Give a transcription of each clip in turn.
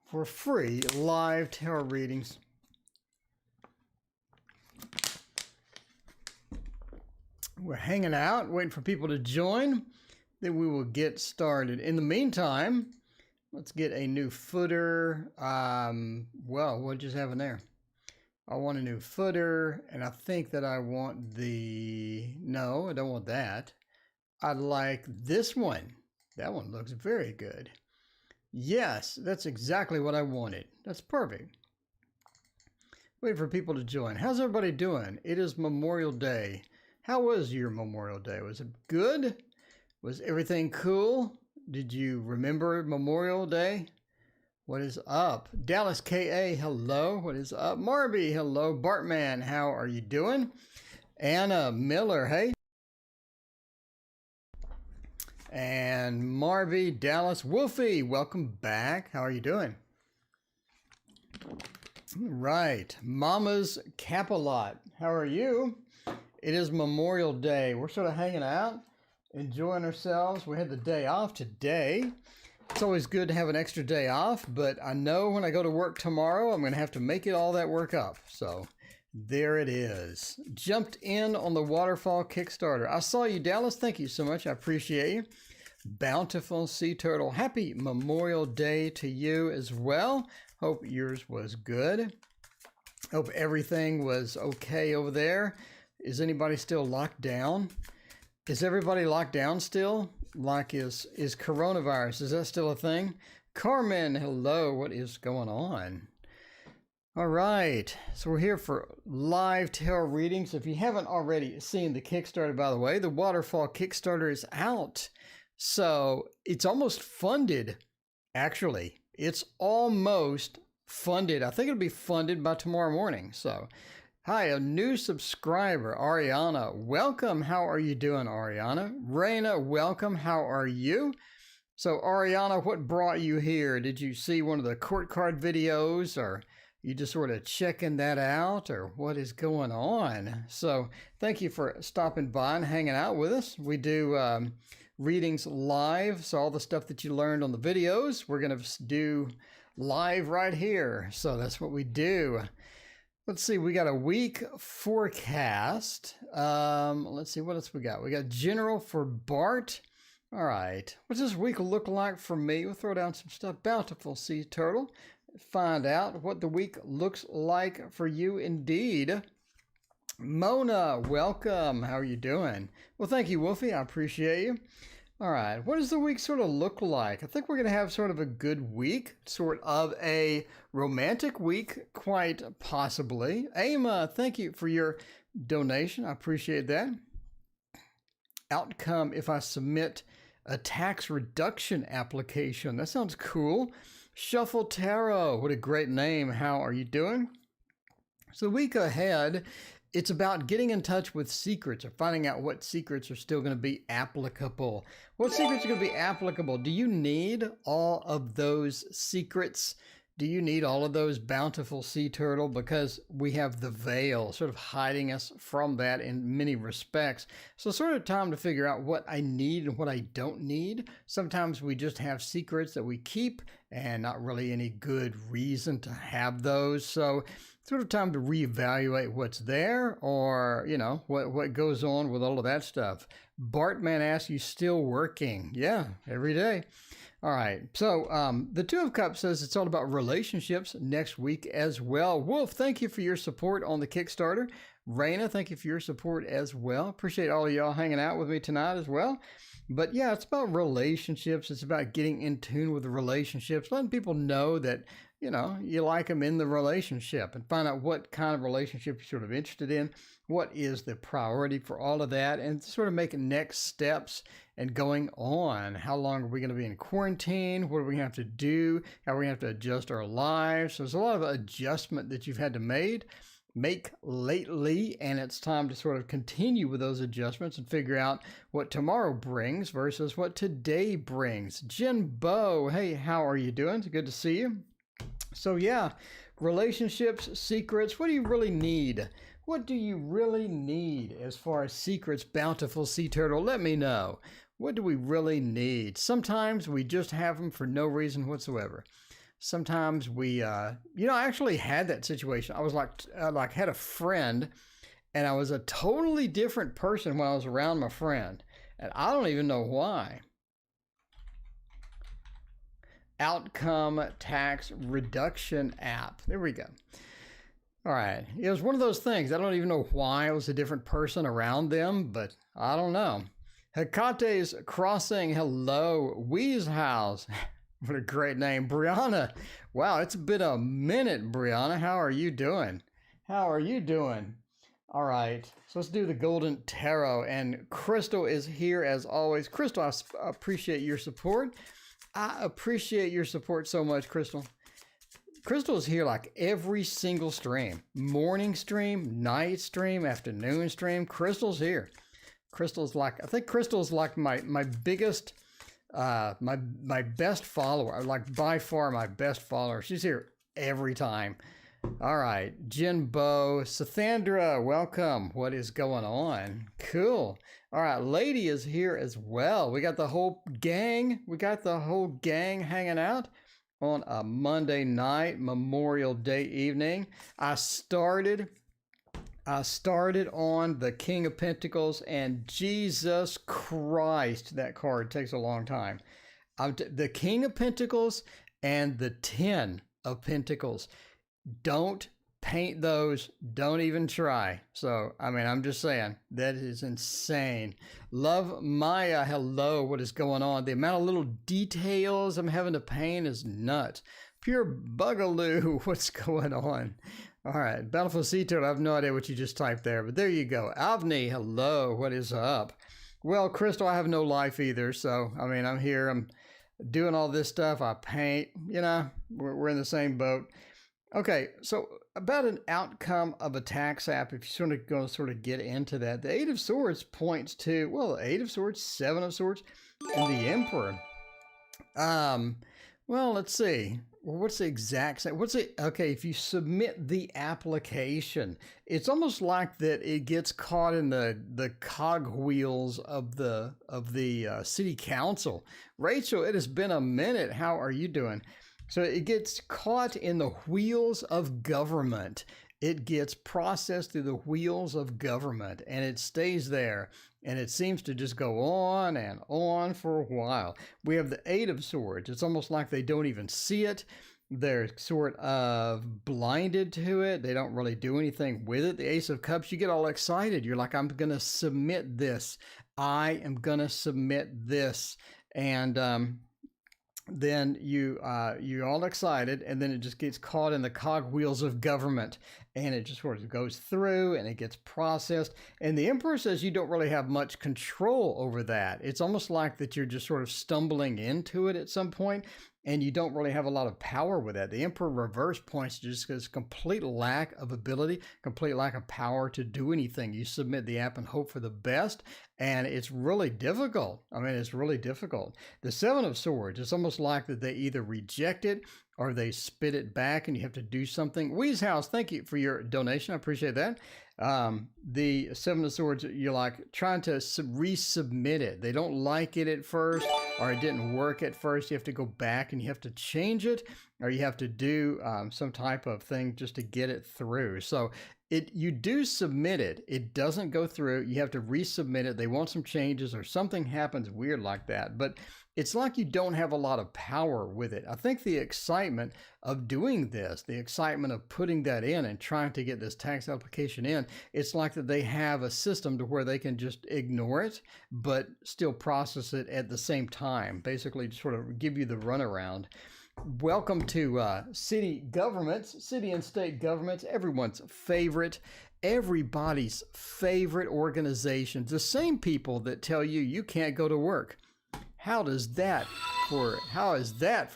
for free live tarot readings. We're hanging out, waiting for people to join. Then we will get started. In the meantime, let's get a new footer. Well, what just happened there? I want a new footer, and I think that I want no, I don't want that. I'd like this one. That one looks very good. Yes, that's exactly what I wanted. That's perfect. Waiting for people to join. How's everybody doing? It is Memorial Day. How was your Memorial Day? Was it good? Was everything cool? Did you remember Memorial Day? What is up? Dallas KA, hello. What is up? Marby, hello. Bartman, how are you doing? Anna Miller, hey. And Marby, Dallas, Wolfie, welcome back. How are you doing? Right. Mama's Capalot, how are you? It is Memorial Day. We're sort of hanging out, enjoying ourselves. We had the day off today. It's always good to have an extra day off, but I know when I go to work tomorrow, I'm going to have to make it all that work up. So there it is. Jumped in on the Waterfall Kickstarter. I saw you, Dallas. Thank you so much. I appreciate you. Bountiful Sea Turtle. Happy Memorial Day to you as well. Hope yours was good. Hope everything was okay over there. Is anybody still locked down? Is everybody locked down still? Like is coronavirus, is that still a thing? Carmen, hello, what is going on? All right, so we're here for live tarot readings. If you haven't already seen the Kickstarter, by the way, the Waterfall Kickstarter is out. So it's almost funded, actually. It's almost funded. I think it'll be funded by tomorrow morning, so... Hi, a new subscriber, Ariana. Welcome. How are you doing, Ariana? Raina, welcome. How are you? So, Ariana, what brought you here? Did you see one of the court card videos, or you just sort of checking that out, or what is going on? So, thank you for stopping by and hanging out with us. We do readings live, so all the stuff that you learned on the videos, we're going to do live right here. So, that's what we do. Let's see, we got a week forecast. Let's see, what else we got? We got general for Bart. All right, what's this week look like for me? We'll throw down some stuff. Bountiful Sea Turtle. Find out what the week looks like for you indeed. Mona, welcome. How are you doing? Well, thank you, Wolfie. I appreciate you. All right, what does the week sort of look like? I think we're going to have sort of a good week, sort of a romantic week, quite possibly. Ama, thank you for your donation. I appreciate that. Outcome if I submit a tax reduction application. That sounds cool. Shuffle Tarot, what a great name. How are you doing? So the week ahead, it's about getting in touch with secrets or finding out what secrets are still going to be applicable. What secrets are going to be applicable? Do you need all of those secrets? Do you need all of those, Bountiful Sea Turtle? Because we have the veil sort of hiding us from that in many respects. So sort of time to figure out what I need and what I don't need. Sometimes we just have secrets that we keep and not really any good reason to have those. So sort of time to reevaluate what's there, or, you know, what goes on with all of that stuff. Bartman asks, you still working? Yeah, every day. All right, so the Two of Cups says it's all about relationships next week as well. Wolf, thank you for your support on the Kickstarter. Raina, thank you for your support as well. Appreciate all of y'all hanging out with me tonight as well. But yeah, it's about relationships. It's about getting in tune with the relationships, letting people know that, you know, you like them in the relationship, and find out what kind of relationship you're sort of interested in. What is the priority for all of that, and sort of making next steps and going on. How long are we going to be in quarantine? What are we going to have to do? How are we going to have to adjust our lives? So there's a lot of adjustment that you've had to make lately, and it's time to sort of continue with those adjustments and figure out what tomorrow brings versus what today brings. Jen Bo, hey, how are you doing? It's good to see you. So yeah, relationships, secrets, what do you really need? What do you really need as far as secrets, Bountiful Sea Turtle? Let me know. What do we really need? Sometimes we just have them for no reason whatsoever. Sometimes we, I actually had that situation. I was had a friend, and I was a totally different person when I was around my friend, and I don't even know why. Outcome tax reduction app. There we go. All right. It was one of those things. I don't even know why I was a different person around them, but I don't know. Hecate's Crossing. Hello. Wee's House. What a great name. Brianna. Wow, it's been a minute, Brianna. How are you doing? How are you doing? All right. So let's do the Golden Tarot. And Crystal is here as always. Crystal, I appreciate your support. I appreciate your support so much, Crystal. Crystal is here like every single stream. Morning stream, night stream, afternoon stream. Crystal's here. Crystal's like, I think Crystal's like my biggest, my best follower. Like by far my best follower. She's here every time. All right. Jen Bo, Sathandra, welcome. What is going on? Cool. All right, Lady is here as well. We got the whole gang. We got the whole gang hanging out on a Monday night, Memorial Day evening. I started on the King of Pentacles, and Jesus Christ, that card takes a long time. The King of Pentacles and the 10 of Pentacles. Don't paint those. Don't even try. So, I mean, I'm just saying, that is insane. Love Maya, hello, what is going on? The amount of little details I'm having to paint is nuts. Pure Bugaloo, what's going on? All right, Bountiful Sea Turtle, I have no idea what you just typed there, but there you go. Avni, hello, what is up? Well, Crystal, I have no life either, so, I mean, I'm here, I'm doing all this stuff, I paint, we're in the same boat. Okay, so about an outcome of a tax app, if you're going to get into that, the Eight of Swords points to, well, the Eight of Swords, Seven of Swords, and the Emperor. Well, let's see. What's the exact, okay, if you submit the application, it's almost like that it gets caught in the cogwheels of the city council. Rachel, it has been a minute. How are you doing? So it gets caught in the wheels of government. It gets processed through the wheels of government, and it stays there. And it seems to just go on and on for a while. We have the Eight of Swords. It's almost like they don't even see it. They're sort of blinded to it. They don't really do anything with it. The Ace of Cups, you get all excited. You're like, I'm going to submit this. I am going to submit this. And then you're all excited, and then it just gets caught in the cogwheels of government, and it just sort of goes through and it gets processed. And the Emperor says you don't really have much control over that. It's almost like that you're just sort of stumbling into it at some point, and you don't really have a lot of power with that. The Emperor reverse points to just this complete lack of ability, complete lack of power to do anything. You submit the app and hope for the best, and it's really difficult. I mean, it's really difficult. The Seven of Swords, it's almost like that they either reject it or they spit it back, and you have to do something. Wee's House, thank you for your donation. I appreciate that. The Seven of Swords, you're like trying to resubmit it. They don't like it at first, or it didn't work at first. You have to go back and you have to change it, or you have to do some type of thing just to get it through. So you do submit it. It doesn't go through. You have to resubmit it. They want some changes, or something happens weird like that. But it's like you don't have a lot of power with it. I think the excitement of doing this, the excitement of putting that in and trying to get this tax application in, it's like that they have a system to where they can just ignore it, but still process it at the same time, basically to sort of give you the runaround. Welcome to city governments, city and state governments, everyone's favorite, everybody's favorite organizations, the same people that tell you you can't go to work. How is that for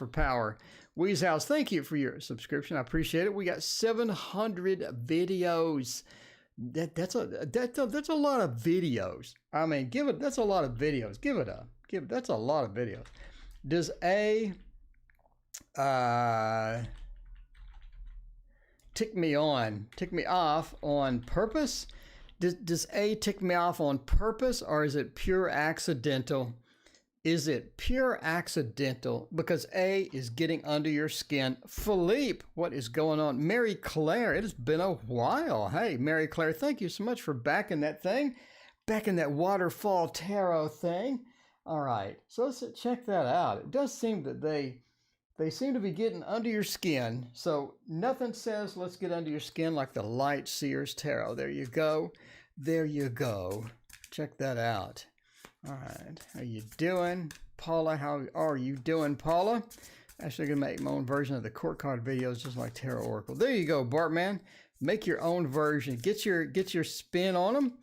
power? Wee's House, thank you for your subscription. I appreciate it. We got 700 videos. That's a lot of videos. I mean, that's a lot of videos. That's a lot of videos. Does A tick me off on purpose? Does A tick me off on purpose, or is it pure accidental? Is it pure accidental? Because A is getting under your skin. Philippe, what is going on? Mary Claire, it has been a while. Hey, Mary Claire, thank you so much for backing that thing. Backing that waterfall tarot thing. All right, so let's check that out. It does seem that they seem to be getting under your skin. So nothing says let's get under your skin like the Light Seers Tarot. There you go. There you go. Check that out. All right. How you doing? Paula, how are you doing, Paula? Actually, I'm going to make my own version of the court card videos just like TarotOracle. There you go, Bartman. Make your own version. Get your spin on them.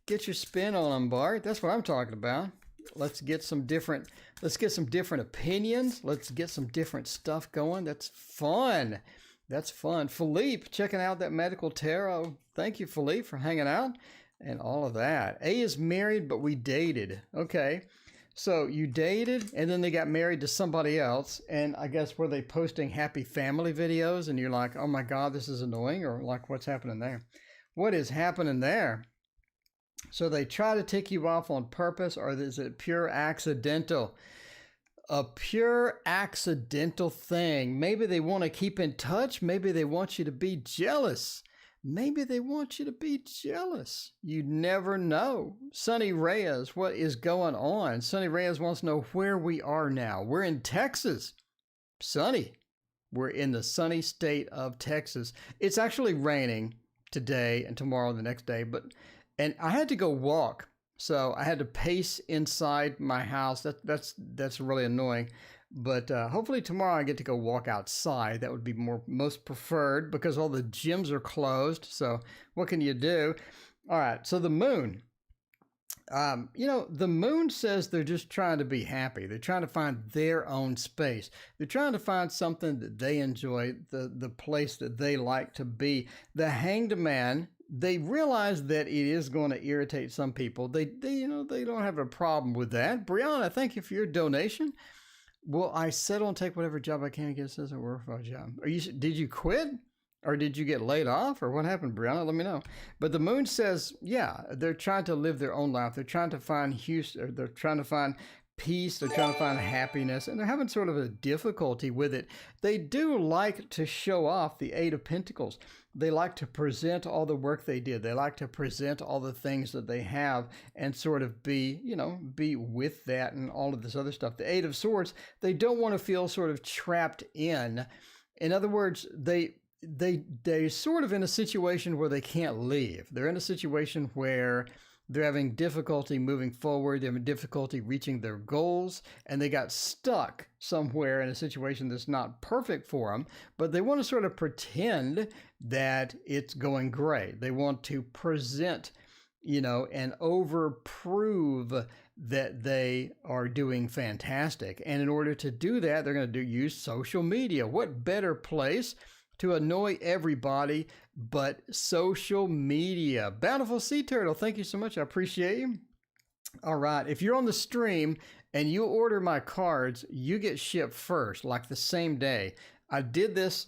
Get your spin on them, Bart. That's what I'm talking about. Let's get some different opinions. Let's get some different stuff going. That's fun. That's fun. Philippe, checking out that medical tarot. Thank you, Philippe, for hanging out and all of that. A is married, but we dated. Okay. So you dated and then they got married to somebody else. And I guess were they posting happy family videos and you're like, oh my God, this is annoying, or like what's happening there? What is happening there? So they try to tick you off on purpose, or is it pure accidental? A pure accidental thing. Maybe they want to keep in touch. Maybe they want you to be jealous. Maybe they want you to be jealous. You never know. Sunny Reyes, what is going on? Sunny Reyes wants to know where we are now. We're in Texas. Sunny. We're in the sunny state of Texas. It's actually raining today and tomorrow and the next day, and I had to go walk, so I had to pace inside my house. That's really annoying, but hopefully tomorrow I get to go walk outside. That would be most preferred because all the gyms are closed. So what can you do? All right, so the moon. The moon says they're just trying to be happy. They're trying to find their own space. They're trying to find something that they enjoy, the place that they like to be. The Hanged Man. They realize that it is going to irritate some people. They don't have a problem with that. Brianna, thank you for your donation. Will I settle and take whatever job I can to get a workforce job? Did you quit? Or did you get laid off? Or what happened, Brianna? Let me know. But the moon says, yeah, they're trying to live their own life. They're trying to find they're trying to find peace. They're trying to find happiness. And they're having sort of a difficulty with it. They do like to show off the Eight of Pentacles. They like to present all the work they did. They like to present all the things that they have and sort of be with that and all of this other stuff. The Eight of Swords, they don't want to feel sort of trapped in. In other words, they're sort of in a situation where they can't leave. They're in a situation where they're having difficulty moving forward. They're having difficulty reaching their goals, and they got stuck somewhere in a situation that's not perfect for them, but they want to sort of pretend that it's going great. They want to present, and overprove that they are doing fantastic. And in order to do that, they're going to use social media. What better place to annoy everybody but social media? Bountiful Sea Turtle, thank you so much. I appreciate you. All right. If you're on the stream and you order my cards, you get shipped first, like the same day. I did this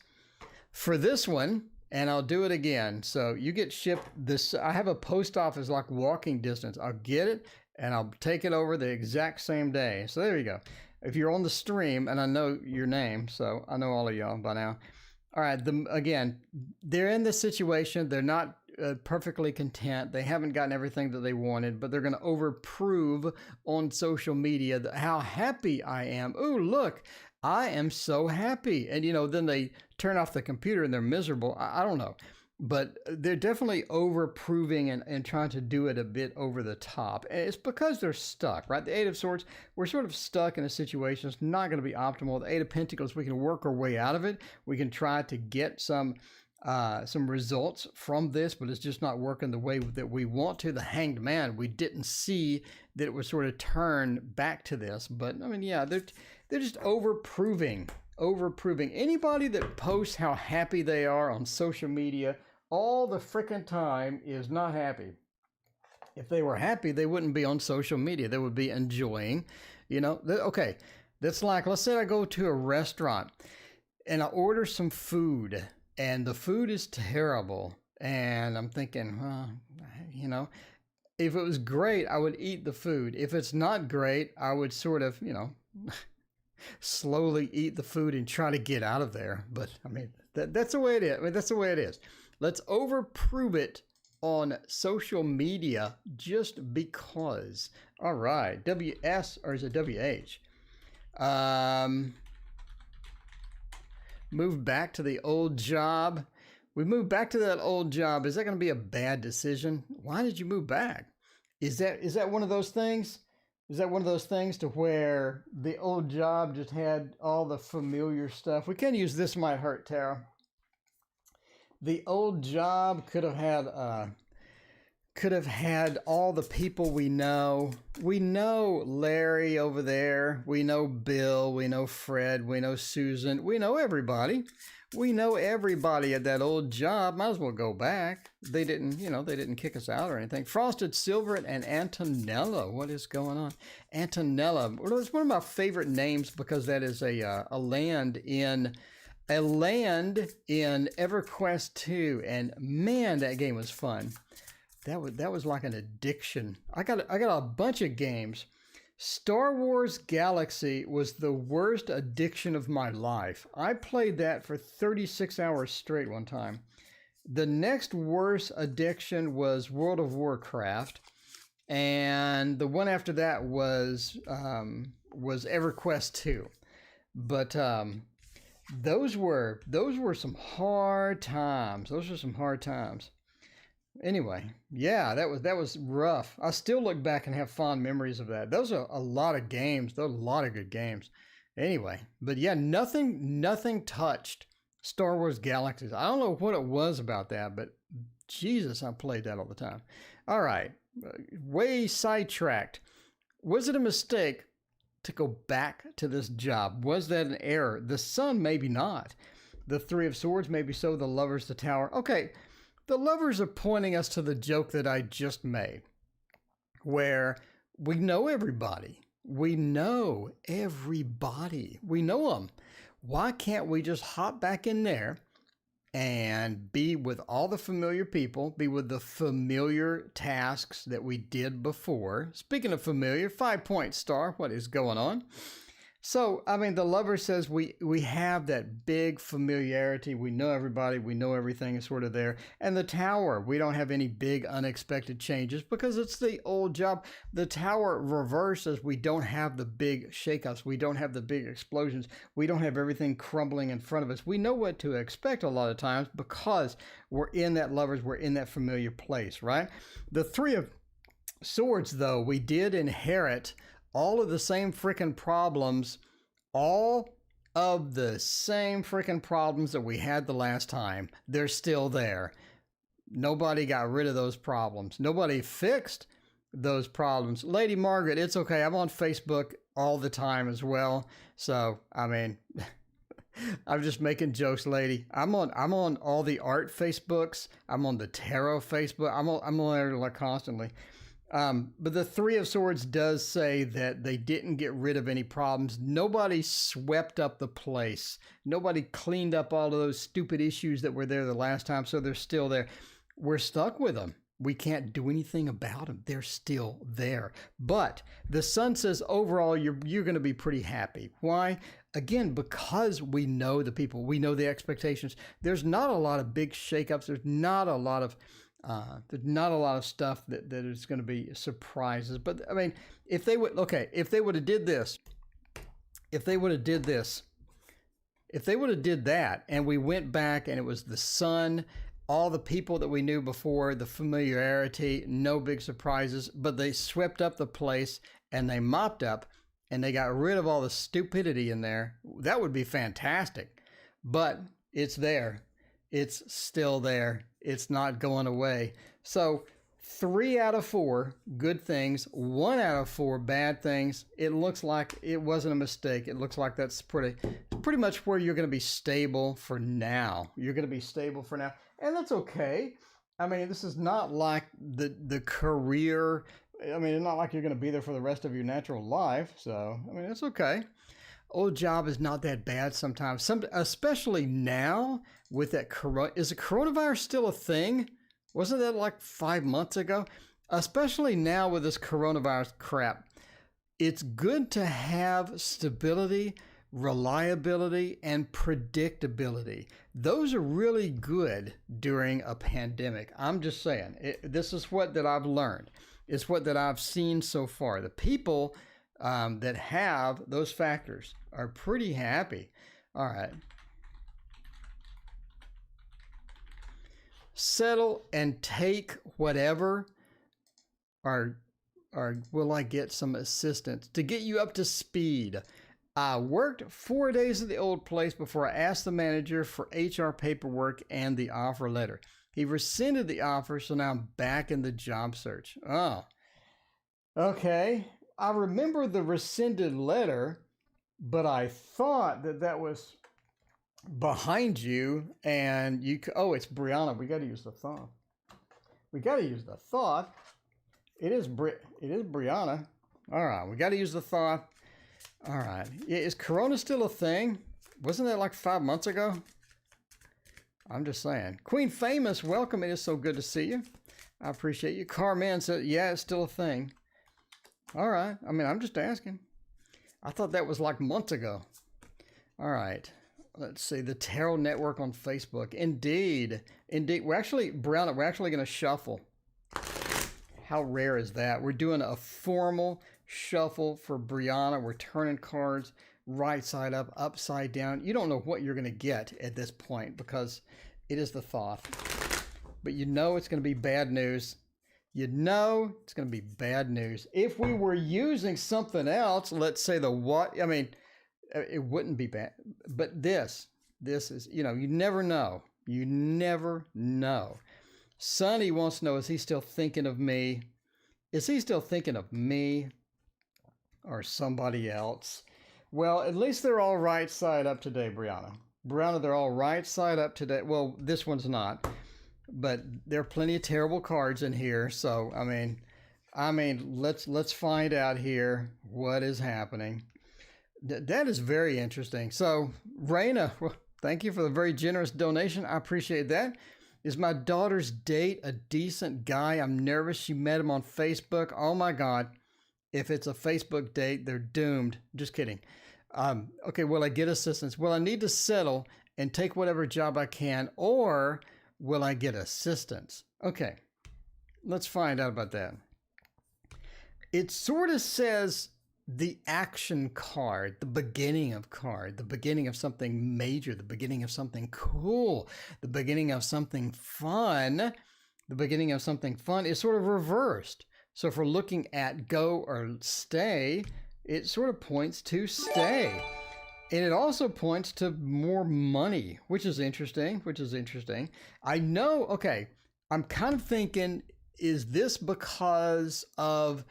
for this one, and I'll do it again. So you get shipped this. I have a post office like walking distance. I'll get it and I'll take it over the exact same day. So there you go. If you're on the stream, and I know your name, so I know all of y'all by now. All right, again, they're in this situation. They're not perfectly content. They haven't gotten everything that they wanted, but they're going to overprove on social media how happy I am. Ooh, look, I am so happy. And, then they turn off the computer and they're miserable. I don't know. But they're definitely overproving and trying to do it a bit over the top. And it's because they're stuck, right? The Eight of Swords, we're sort of stuck in a situation. It's not going to be optimal. The Eight of Pentacles, we can work our way out of it. We can try to get some results from this, but it's just not working the way that we want to. The Hanged Man, we didn't see that it would sort of turn back to this. But, yeah, they're just overproving. Anybody that posts how happy they are on social media all the frickin' time is not happy. If they were happy, they wouldn't be on social media. They would be enjoying, Okay, that's like, let's say I go to a restaurant and I order some food and the food is terrible. And I'm thinking, If it was great, I would eat the food. If it's not great, I would sort of, slowly eat the food and try to get out of there. But I mean, that's the way it is. I mean, that's the way it is. Let's overprove it on social media just because. All right, WS, or is it WH? Move back to the old job. We moved back to that old job. Is that going to be a bad decision? Why did you move back? Is that one of those things? Is that one of those things to where the old job just had all the familiar stuff? We can use this might hurt, Tara. The old job could have had all the people we know. We know Larry over there. We know Bill. We know Fred. We know Susan. We know everybody. We know everybody at that old job. Might as well go back. They didn't kick us out or anything. Frosted Silver and Antonella. What is going on? Antonella. Well, it's one of my favorite names because that is a land in EverQuest 2. And man, that game was fun. That was like an addiction. I got a bunch of games. Star Wars Galaxy was the worst addiction of my life. I played that for 36 hours straight one time. The next worst addiction was World of Warcraft, and the one after that was EverQuest 2. But those were some hard times. Those were some hard times. Anyway, yeah, that was rough. I still look back and have fond memories of that. Those are a lot of games. Those are a lot of good games. Anyway, but yeah, nothing touched Star Wars Galaxies. I don't know what it was about that, but Jesus, I played that all the time. All right, way sidetracked. Was it a mistake to go back to this job? Was that an error? The Sun, maybe not. The Three of Swords, maybe so. The Lovers, the Tower. Okay. The Lovers are pointing us to the joke that I just made, where we know everybody. We know everybody. We know them. Why can't we just hop back in there and be with all the familiar people, be with the familiar tasks that we did before? Speaking of familiar, 5-point star, what is going on? So, I mean, the Lover says we have that big familiarity. We know everybody. We know everything is sort of there. And the Tower, we don't have any big unexpected changes because it's the old job. The Tower reverses. We don't have the big shakeups. We don't have the big explosions. We don't have everything crumbling in front of us. We know what to expect a lot of times because we're in that Lovers. We're in that familiar place, right? The Three of Swords, though, we did inherit all of the same freaking problems, all of the same freaking problems that we had the last time. They're still there. Nobody got rid of those problems. Nobody fixed those problems. Lady Margaret, it's okay. I'm on Facebook all the time as well. So, I mean, I'm just making jokes, lady. I'm on all the art Facebooks. I'm on the tarot Facebook. I'm on there like constantly. But the Three of Swords does say that they didn't get rid of any problems. Nobody swept up the place. Nobody cleaned up all of those stupid issues that were there the last time, so they're still there. We're stuck with them. We can't do anything about them. They're still there. But the Sun says overall you're going to be pretty happy. Why? Again, because we know the people. We know the expectations. There's not a lot of big shakeups. There's not a lot of stuff that is going to be surprises. But I mean, if they would have did this, if they would have did that, and we went back and it was the Sun, all the people that we knew before, the familiarity, no big surprises, but they swept up the place and they mopped up and they got rid of all the stupidity in there, that would be fantastic. But it's there. It's still there. It's not going away. So 3 out of 4 good things, 1 out of 4 bad things. It looks like it wasn't a mistake. It looks like that's pretty much where you're going to be stable for now. You're going to be stable for now. And that's okay. I mean, this is not like the career. I mean, it's not like you're going to be there for the rest of your natural life. So, I mean, it's okay. Old job is not that bad sometimes. Especially now with that is the coronavirus still a thing? Wasn't that like 5 months ago? especially now with this coronavirus crap. It's good to have stability, reliability, and predictability. Those are really good during a pandemic. I'm just saying, this is what that I've learned. It's what that I've seen so far. The people that have those factors are pretty happy. All right. Settle and take whatever, or will I get some assistance to get you up to speed? I worked 4 days at the old place before I asked the manager for HR paperwork and the offer letter. He rescinded the offer, so now I'm back in the job search. Oh, okay. I remember the rescinded letter, but I thought that that was behind you, and you. Oh, it's Brianna. We got to use the thought. We got to use the thought. It is Brianna. All right, we got to use the thought. All right. Is Corona still a thing? Wasn't that like 5 months ago? I'm just saying. Queen Famous, welcome. It is so good to see you. I appreciate you. Carmen said, yeah, it's still a thing. All right. I mean, I'm just asking. I thought that was like months ago. All right. Let's see. The Tarot Network on Facebook. Indeed. Indeed. Brianna, we're actually going to shuffle. How rare is that? We're doing a formal shuffle for Brianna. We're turning cards right side up, upside down. You don't know what you're going to get at this point because it is the thought. But you know it's going to be bad news. You know it's going to be bad news. If we were using something else, let's say the what, I mean, it wouldn't be bad. But this is, you never know. You never know. Sonny wants to know, is he still thinking of me? Is he still thinking of me or somebody else? Well, at least they're all right side up today, Brianna. Brianna, they're all right side up today. Well, this one's not, but there are plenty of terrible cards in here. So, I mean, let's find out here what is happening. That is very interesting. So, Raina, well, thank you for the very generous donation. I appreciate that. Is my daughter's date a decent guy? I'm nervous. She met him on Facebook. Oh my God. If it's a Facebook date, they're doomed. Just kidding. Okay, will I get assistance? Will I need to settle and take whatever job I can, or will I get assistance? Okay, let's find out about that. It sort of says the action card, the beginning of something major, the beginning of something cool, the beginning of something fun. The beginning of something fun is sort of reversed. So if we're looking at go or stay, it sort of points to stay. And it also points to more money, which is interesting, I know, okay, I'm kind of thinking, is this because of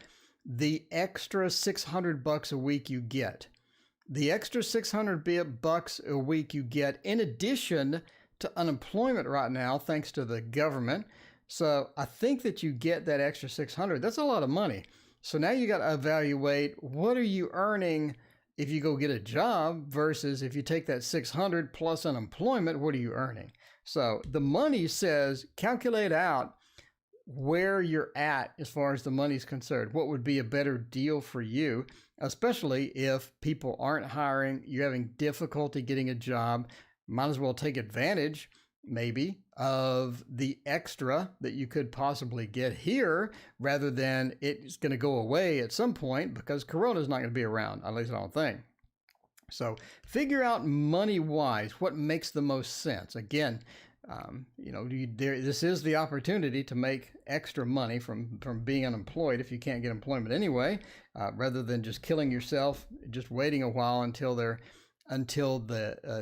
the extra $600 a week you get? The extra $600 a week you get in addition to unemployment right now, thanks to the government. So I think that you get that extra 600. That's a lot of money. So now you got to evaluate, what are you earning if you go get a job versus if you take that 600 plus unemployment, what are you earning? So the money says calculate out where you're at as far as the money's concerned. What would be a better deal for you, especially if people aren't hiring, you're having difficulty getting a job. Might as well take advantage maybe of the extra that you could possibly get here, rather than it's going to go away at some point, because Corona is not going to be around, at least I don't think. So figure out money wise what makes the most sense. Again, this is the opportunity to make extra money from being unemployed if you can't get employment anyway, rather than just killing yourself, just waiting a while until the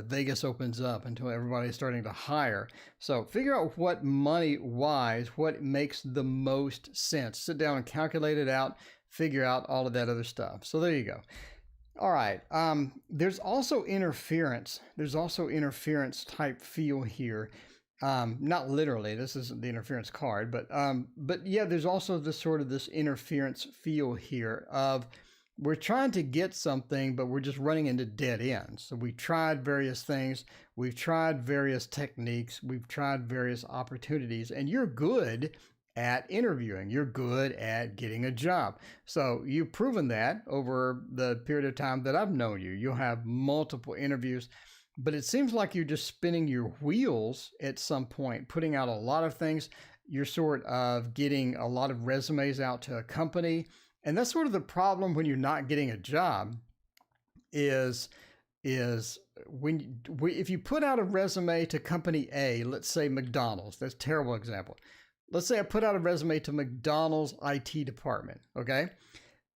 Vegas opens up, until everybody's starting to hire. So figure out what money wise, what makes the most sense. Sit down and calculate it out, figure out all of that other stuff. So there you go. All right. There's also interference. There's also interference type feel here. Not literally, this isn't the interference card, but yeah, there's also this interference feel here of, we're trying to get something, but we're just running into dead ends. So we've tried various things. We've tried various techniques. We've tried various opportunities, and you're good at interviewing. You're good at getting a job. So you've proven that over the period of time that I've known you. You'll have multiple interviews, but it seems like you're just spinning your wheels at some point, putting out a lot of things. You're sort of getting a lot of resumes out to a company. And that's sort of the problem when you're not getting a job is if you put out a resume to company A, let's say McDonald's, that's a terrible example. Let's say I put out a resume to McDonald's IT department, okay?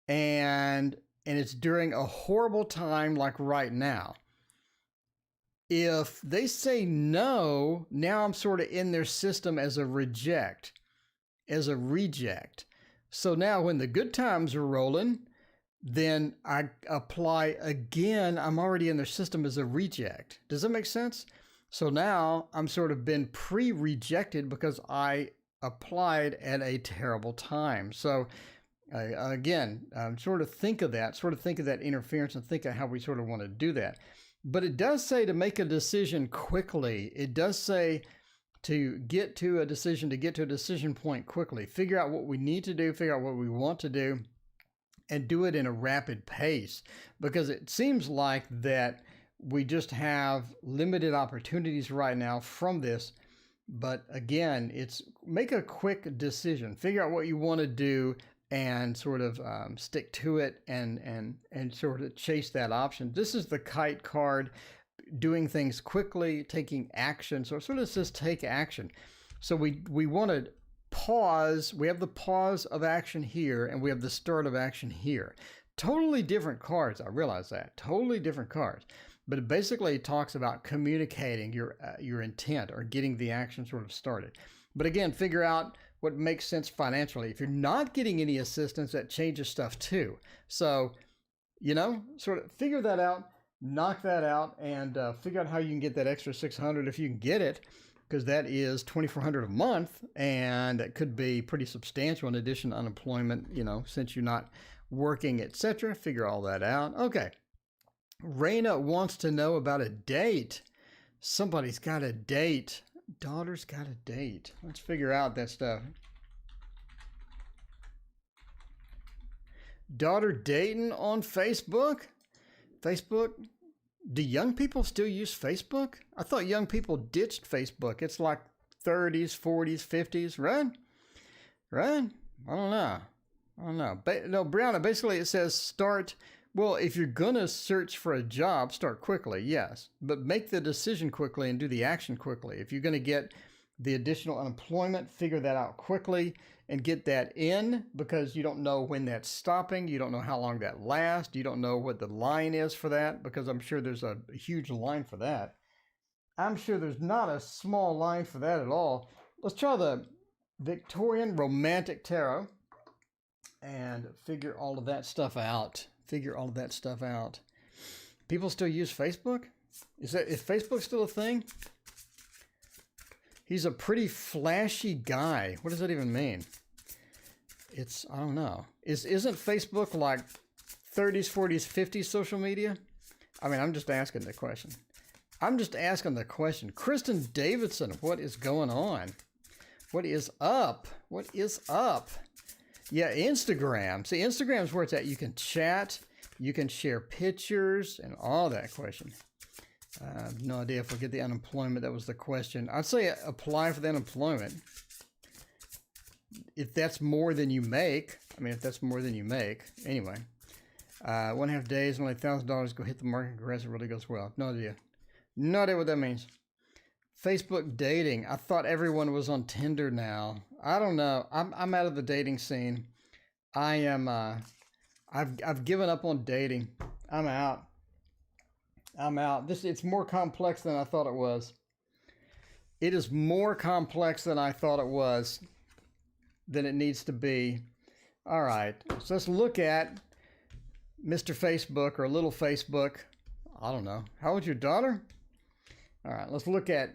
And it's during a horrible time like right now. If they say no, now I'm sort of in their system as a reject. So now when the good times are rolling, then I apply again. I'm already in their system as a reject. Does that make sense? So now I'm sort of been pre-rejected because I applied at a terrible time. So again, sort of think of that interference and think of how we sort of want to do that. But it does say to make a decision quickly. It does say to get to a decision point quickly. Figure out what we need to do, figure out what we want to do, and do it in a rapid pace. Because it seems like that we just have limited opportunities right now from this. But again, it's make a quick decision. Figure out what you want to do and sort of stick to it and sort of chase that option. This is the Kite card, doing things quickly, taking action. So it sort of says take action. So we want to pause. We have the pause of action here, and we have the start of action here. Totally different cards. I realize that. Totally different cards. But it basically talks about communicating your intent or getting the action sort of started. But again, figure out what makes sense financially. If you're not getting any assistance, that changes stuff too. So, sort of figure that out, knock that out, and figure out how you can get that extra $600 if you can get it, because that is $2,400 a month, and that could be pretty substantial in addition to unemployment, since you're not working, etc. Figure all that out. Okay. Raina wants to know about a date. Somebody's got a date. Daughter's got a date. Let's figure out that stuff. Daughter dating on Facebook? Do young people still use Facebook? I thought young people ditched Facebook. It's like 30s, 40s, 50s, right? Right? I don't know. No, Brianna, basically it says start. Well, if you're going to search for a job, start quickly, yes. But make the decision quickly and do the action quickly. If you're going to get the additional unemployment, figure that out quickly and get that in, because you don't know when that's stopping. You don't know how long that lasts. You don't know what the line is for that, because I'm sure there's a huge line for that. I'm sure there's not a small line for that at all. Let's try the Victorian Romantic Tarot and figure all of that stuff out. People still use Facebook? Is Facebook still a thing? He's a pretty flashy guy. What does that even mean? I don't know. Isn't Facebook like 30s, 40s, 50s social media? I mean, I'm just asking the question. Kristen Davidson, what is going on? What is up? Yeah, Instagram. See, Instagram's where it's at. You can chat, you can share pictures, and all that question. I have no idea if we'll get the unemployment. That was the question. I'd say apply for the unemployment. If that's more than you make. Anyway. 1.5 days, only $1,000, go hit the market, congrats, it really goes well. No idea what that means. Facebook dating. I thought everyone was on Tinder now. I don't know. I'm out of the dating scene. I am. I've given up on dating. I'm out. It's more complex than I thought it was. It is more complex than I thought it was. Than it needs to be. All right. So let's look at Mr. Facebook or Little Facebook. I don't know. How old's your daughter? All right. Let's look at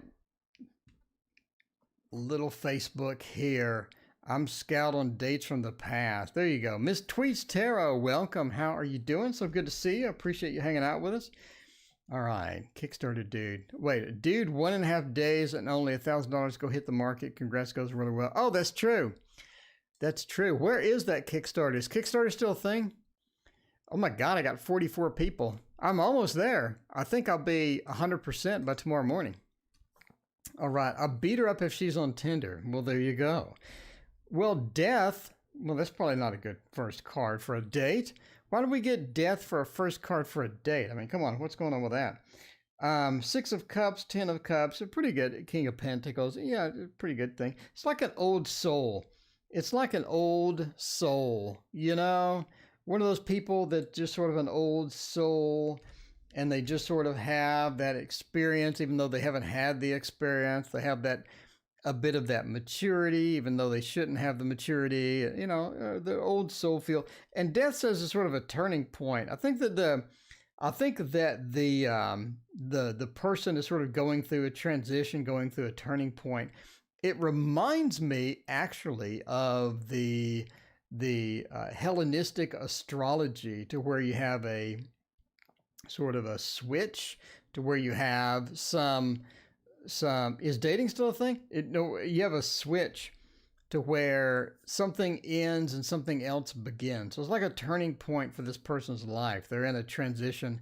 Little Facebook here. I'm scout on dates from the past. There you go. Miss Tweets Tarot, welcome. How are you doing? So good to see you. I appreciate you hanging out with us. All right, Kickstarter dude. Wait, dude, 1.5 days and only $1,000 go hit the market. Congrats, goes really well. Oh, that's true. That's true. Where is that Kickstarter? Is Kickstarter still a thing? Oh my God, I got 44 people. I'm almost there. I think I'll be 100% by tomorrow morning. All right, I'll beat her up if she's on Tinder. Well, there you go. Well, death. Well, that's probably not a good first card for a date. Why do we get death for a first card for a date? I mean, come on, what's going on with that? 6 of Cups, 10 of Cups, a pretty good. King of Pentacles, yeah, pretty good thing. It's like an old soul. It's like an old soul, you know? One of those people that just sort of an old soul, and they just sort of have that experience, even though they haven't had the experience. They have that a bit of that maturity, even though they shouldn't have the maturity, you know, the old soul feel. And death says it's sort of a turning point. I think that the person is sort of going through a transition, going through a turning point. It reminds me actually of the Hellenistic astrology, to where you have a sort of a switch, to where you have some is dating still a thing? No, you have a switch to where something ends and something else begins. So it's like a turning point for this person's life. They're in a transition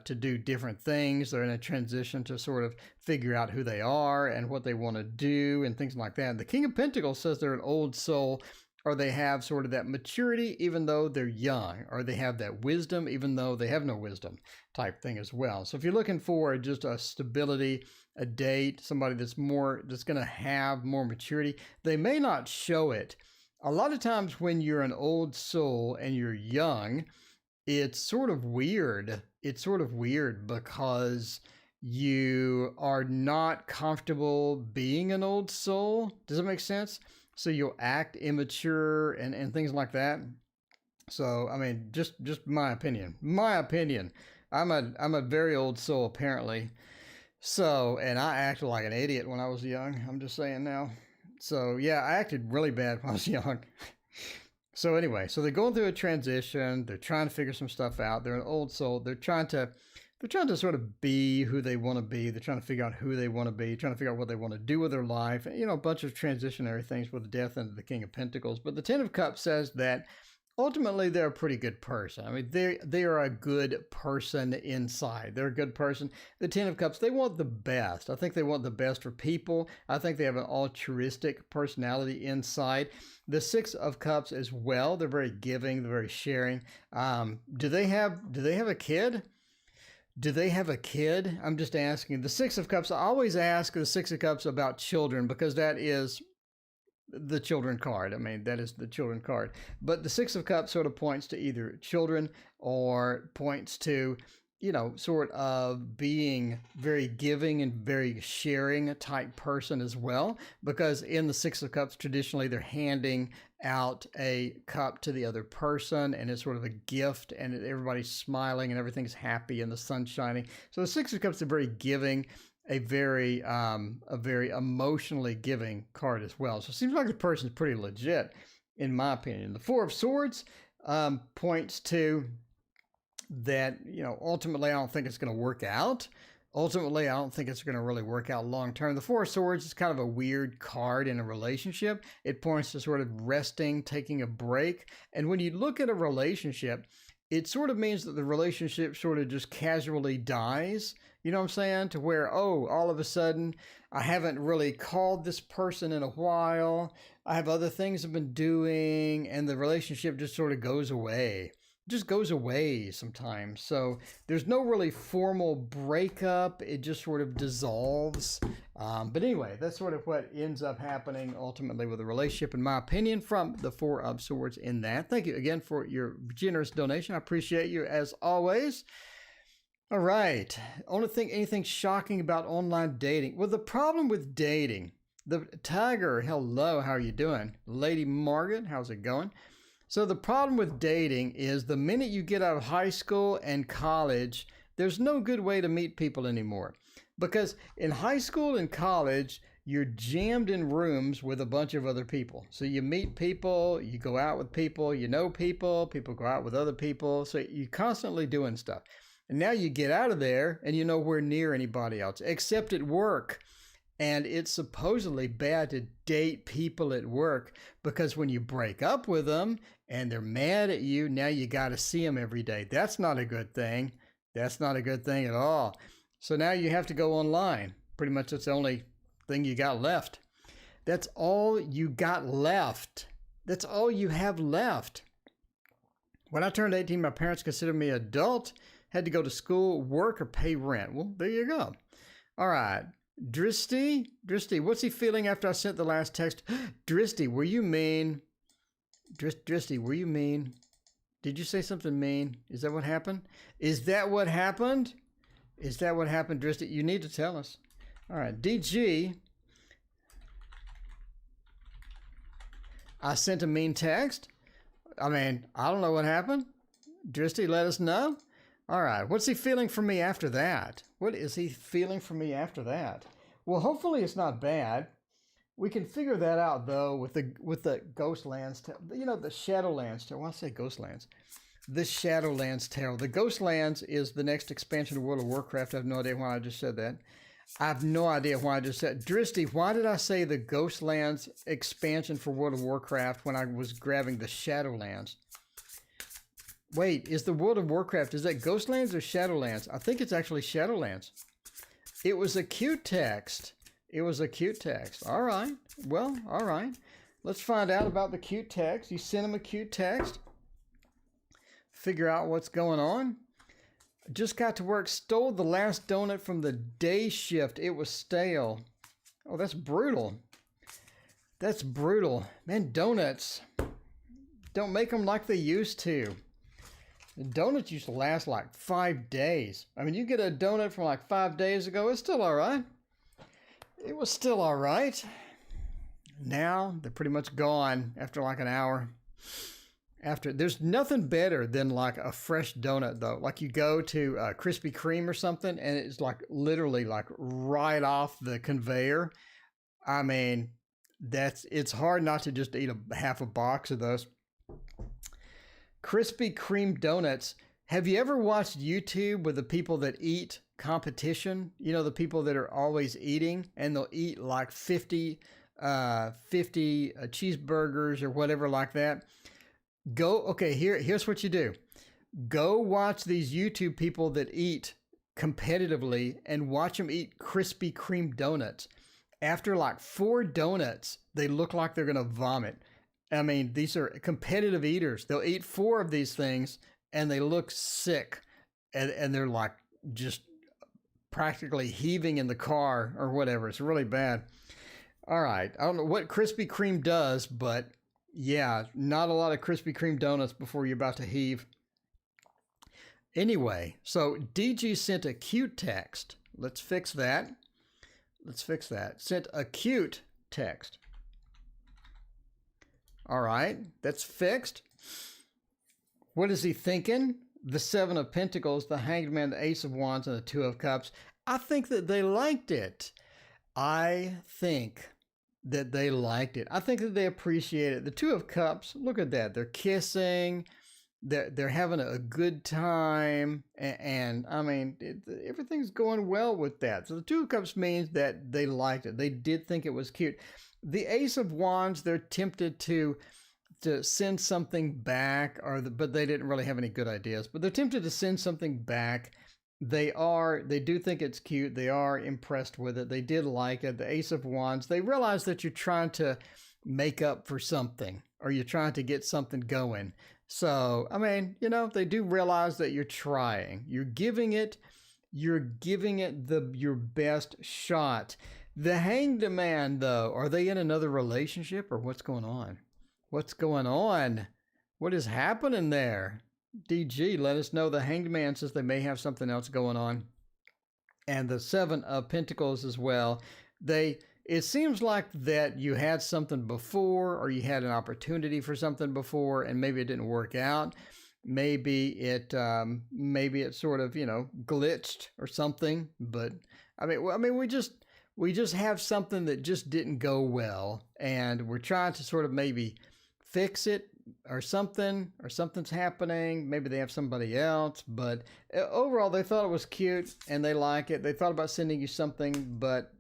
to do different things. They're in a transition to sort of figure out who they are and what they want to do and things like that. The King of Pentacles says they're an old soul, or they have sort of that maturity even though they're young, or they have that wisdom even though they have no wisdom type thing as well. So if you're looking for just a stability, a date, somebody that's going to have more maturity, they may not show it. A lot of times when you're an old soul and you're young, it's sort of weird. It's sort of weird because you are not comfortable being an old soul. Does that make sense? So you'll act immature and things like that. So, I mean, just my opinion. My opinion. I'm a very old soul, apparently. So, and I acted like an idiot when I was young. I'm just saying now. So, yeah, I acted really bad when I was young. So anyway, so they're going through a transition. They're trying to figure some stuff out. They're an old soul. They're trying to sort of be who they want to be. They're trying to figure out who they want to be, trying to figure out what they want to do with their life. You know, a bunch of transitionary things with the death and the King of Pentacles. But the Ten of Cups says that ultimately they're a pretty good person. I mean, they are a good person inside. They're a good person. The Ten of Cups, they want the best. I think they want the best for people. I think they have an altruistic personality inside. The Six of Cups as well. They're very giving. They're very sharing. Do they have a kid? Do they have a kid? I'm just asking. The Six of Cups, I always ask the Six of Cups about children because that is the children card. I mean, that is the children card. But the Six of Cups sort of points to either children or points to, you know, sort of being very giving and very sharing type person as well. Because in the Six of Cups, traditionally, they're handing out a cup to the other person, and it's sort of a gift, and everybody's smiling and everything's happy and the sun's shining. So the Six of Cups are very giving, a very emotionally giving card as well. So it seems like the person's pretty legit, in my opinion. The Four of Swords points to that, you know, ultimately I don't think it's going to work out. Ultimately, I don't think it's going to really work out long term. The Four of Swords is kind of a weird card in a relationship. It points to sort of resting, taking a break. And when you look at a relationship, it sort of means that the relationship sort of just casually dies. You know what I'm saying? To where, oh, all of a sudden, I haven't really called this person in a while. I have other things I've been doing, and the relationship just sort of goes away. Just goes away sometimes. So there's no really formal breakup. It just sort of dissolves. But anyway, that's sort of what ends up happening ultimately with a relationship, in my opinion, from the Four of Swords in that. Thank you again for your generous donation. I appreciate you as always. All right. Anything shocking about online dating? Well, the problem with dating, the Tiger, hello, how are you doing? Lady Margaret, how's it going? So the problem with dating is the minute you get out of high school and college, there's no good way to meet people anymore. Because in high school and college, you're jammed in rooms with a bunch of other people. So you meet people, you go out with people, you know people go out with other people. So you're constantly doing stuff. And now you get out of there and you're nowhere near anybody else, except at work. And it's supposedly bad to date people at work because when you break up with them and they're mad at you, now you got to see them every day. That's not a good thing. That's not a good thing at all. So now you have to go online. Pretty much that's the only thing you got left. That's all you got left. That's all you have left. When I turned 18, my parents considered me an adult, had to go to school, work, or pay rent. Well, there you go. All right. Dristy, what's he feeling after I sent the last text? Dristy, were you mean? Dristy, were you mean? Did you say something mean? Is that what happened? Is that what happened? Is that what happened, Dristy? You need to tell us. All right, DG. I sent a mean text. I mean, I don't know what happened. Dristy, let us know. All right, what's he feeling for me after that? What is he feeling for me after that? Well, hopefully it's not bad. We can figure that out though with the Ghostlands, you know, the Shadowlands Tarot. Well, I say Ghostlands. The Shadowlands Tarot. The Ghostlands is the next expansion of World of Warcraft. I have no idea why I just said that. I have no idea why I just said. Dristy, why did I say the Ghostlands expansion for World of Warcraft when I was grabbing the Shadowlands? Wait, is the World of Warcraft, is that Ghostlands or Shadowlands? I think it's actually Shadowlands. It was a cute text. It was a cute text. All right. Well, all right. Let's find out about the cute text. You sent him a cute text. Figure out what's going on. Just got to work. Stole the last donut from the day shift. It was stale. Oh, that's brutal. That's brutal. Man, donuts. Don't make them like they used to. The donuts used to last like 5 days. I mean, you get a donut from like 5 days ago, it's still all right. It was still all right. Now they're pretty much gone after like an hour. There's nothing better than like a fresh donut though. Like you go to Krispy Kreme or something and it's like literally like right off the conveyor. I mean, it's hard not to just eat half a box of those. Krispy Kreme donuts. Have you ever watched YouTube with the people that eat competition? You know, the people that are always eating and they'll eat like 50 cheeseburgers or whatever like that. Here's what you do. Go watch these YouTube people that eat competitively and watch them eat Krispy Kreme donuts. After like 4 donuts, they look like they're going to vomit. I mean, these are competitive eaters. They'll eat 4 of these things and they look sick and they're like just practically heaving in the car or whatever. It's really bad. All right. I don't know what Krispy Kreme does, but yeah, not a lot of Krispy Kreme donuts before you're about to heave. Anyway, so DG sent a cute text. Let's fix that. Sent a cute text. All right, that's fixed. What is he thinking? The 7 of Pentacles, the Hanged Man, the Ace of Wands, and the 2 of Cups. I think that they liked it. I think that they appreciate it. The 2 of Cups, look at that. They're kissing. They're having a good time. And I mean, everything's going well with that. So the 2 of Cups means that they liked it. They did think it was cute. The Ace of Wands, they're tempted to send something back, but they didn't really have any good ideas. But they're tempted to send something back. They do think it's cute. They are impressed with it. They did like it. The Ace of Wands, they realize that you're trying to make up for something or you're trying to get something going. So, I mean, you know, they do realize that you're trying. You're giving it your best shot. The Hanged Man, though, are they in another relationship or what's going on? What's going on? What is happening there? DG, let us know. The Hanged Man says they may have something else going on. And the 7 of Pentacles as well. It seems like that you had something before or you had an opportunity for something before and maybe it didn't work out. Maybe it sort of, you know, glitched or something. But I mean, we just have something that just didn't go well and we're trying to sort of maybe fix it, or something's happening. Maybe they have somebody else, but overall they thought it was cute and they like it. They thought about sending you something, but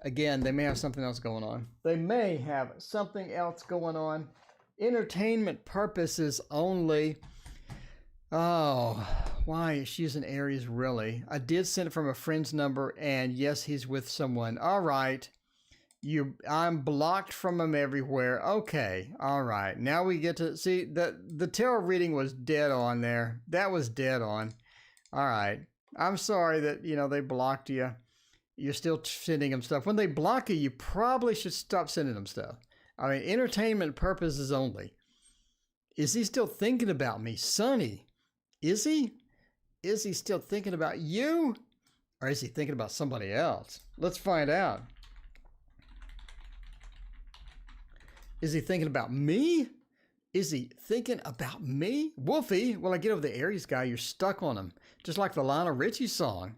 again, they may have something else going on. They may have something else going on. Entertainment purposes only. Oh, why? She's an Aries, really. I did send it from a friend's number, and yes, he's with someone. All right. I'm blocked from him everywhere. Okay. All right. Now we get to see the tarot reading was dead on there. That was dead on. All right. I'm sorry that, they blocked you. You're still sending them stuff. When they block you, you probably should stop sending them stuff. I mean, entertainment purposes only. Is he still thinking about me? Sonny, is he? Is he still thinking about you? Or is he thinking about somebody else? Let's find out. Is he thinking about me? Is he thinking about me? Wolfie, well, I get over the Aries guy, you're stuck on him. Just like the Lionel Richie song.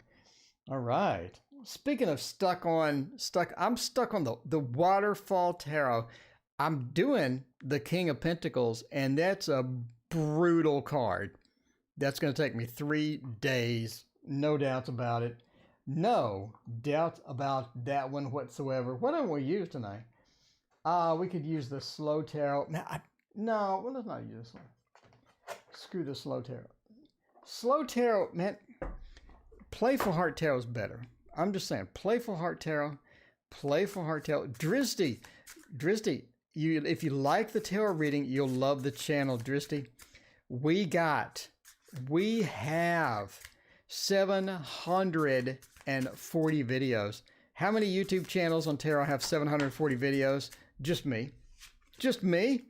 All right. Speaking of I'm stuck on the Waterfall Tarot. I'm doing the King of Pentacles, and that's a brutal card. That's going to take me 3 days. No doubts about it. No doubts about that one whatsoever. What don't we use tonight? We could use the Slow Tarot. No, well, let's not use this one. Screw the Slow Tarot. Slow Tarot, man, Playful Heart Tarot is better. I'm just saying, Playful Heart Tarot, Playful Heart Tarot. Dristy, if you like the tarot reading, you'll love the channel, Dristy. We have 740 videos. How many YouTube channels on tarot have 740 videos? Just me. Just me?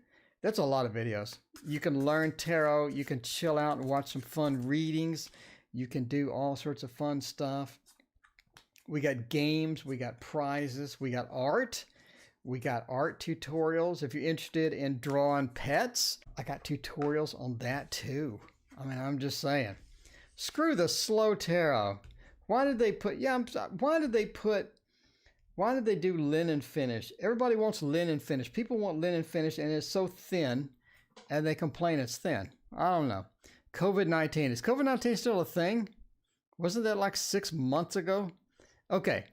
That's a lot of videos. You can learn tarot. You can chill out and watch some fun readings. You can do all sorts of fun stuff. We got games. We got prizes. We got art. We got art tutorials. If you're interested in drawing pets, I got tutorials on that too. I mean, I'm just saying. Screw the Slow Tarot. Why did they put, why did they do linen finish? Everybody wants linen finish. People want linen finish, and it's so thin, and they complain it's thin. I don't know. COVID-19. Is COVID-19 still a thing? Wasn't that like 6 months ago? Okay.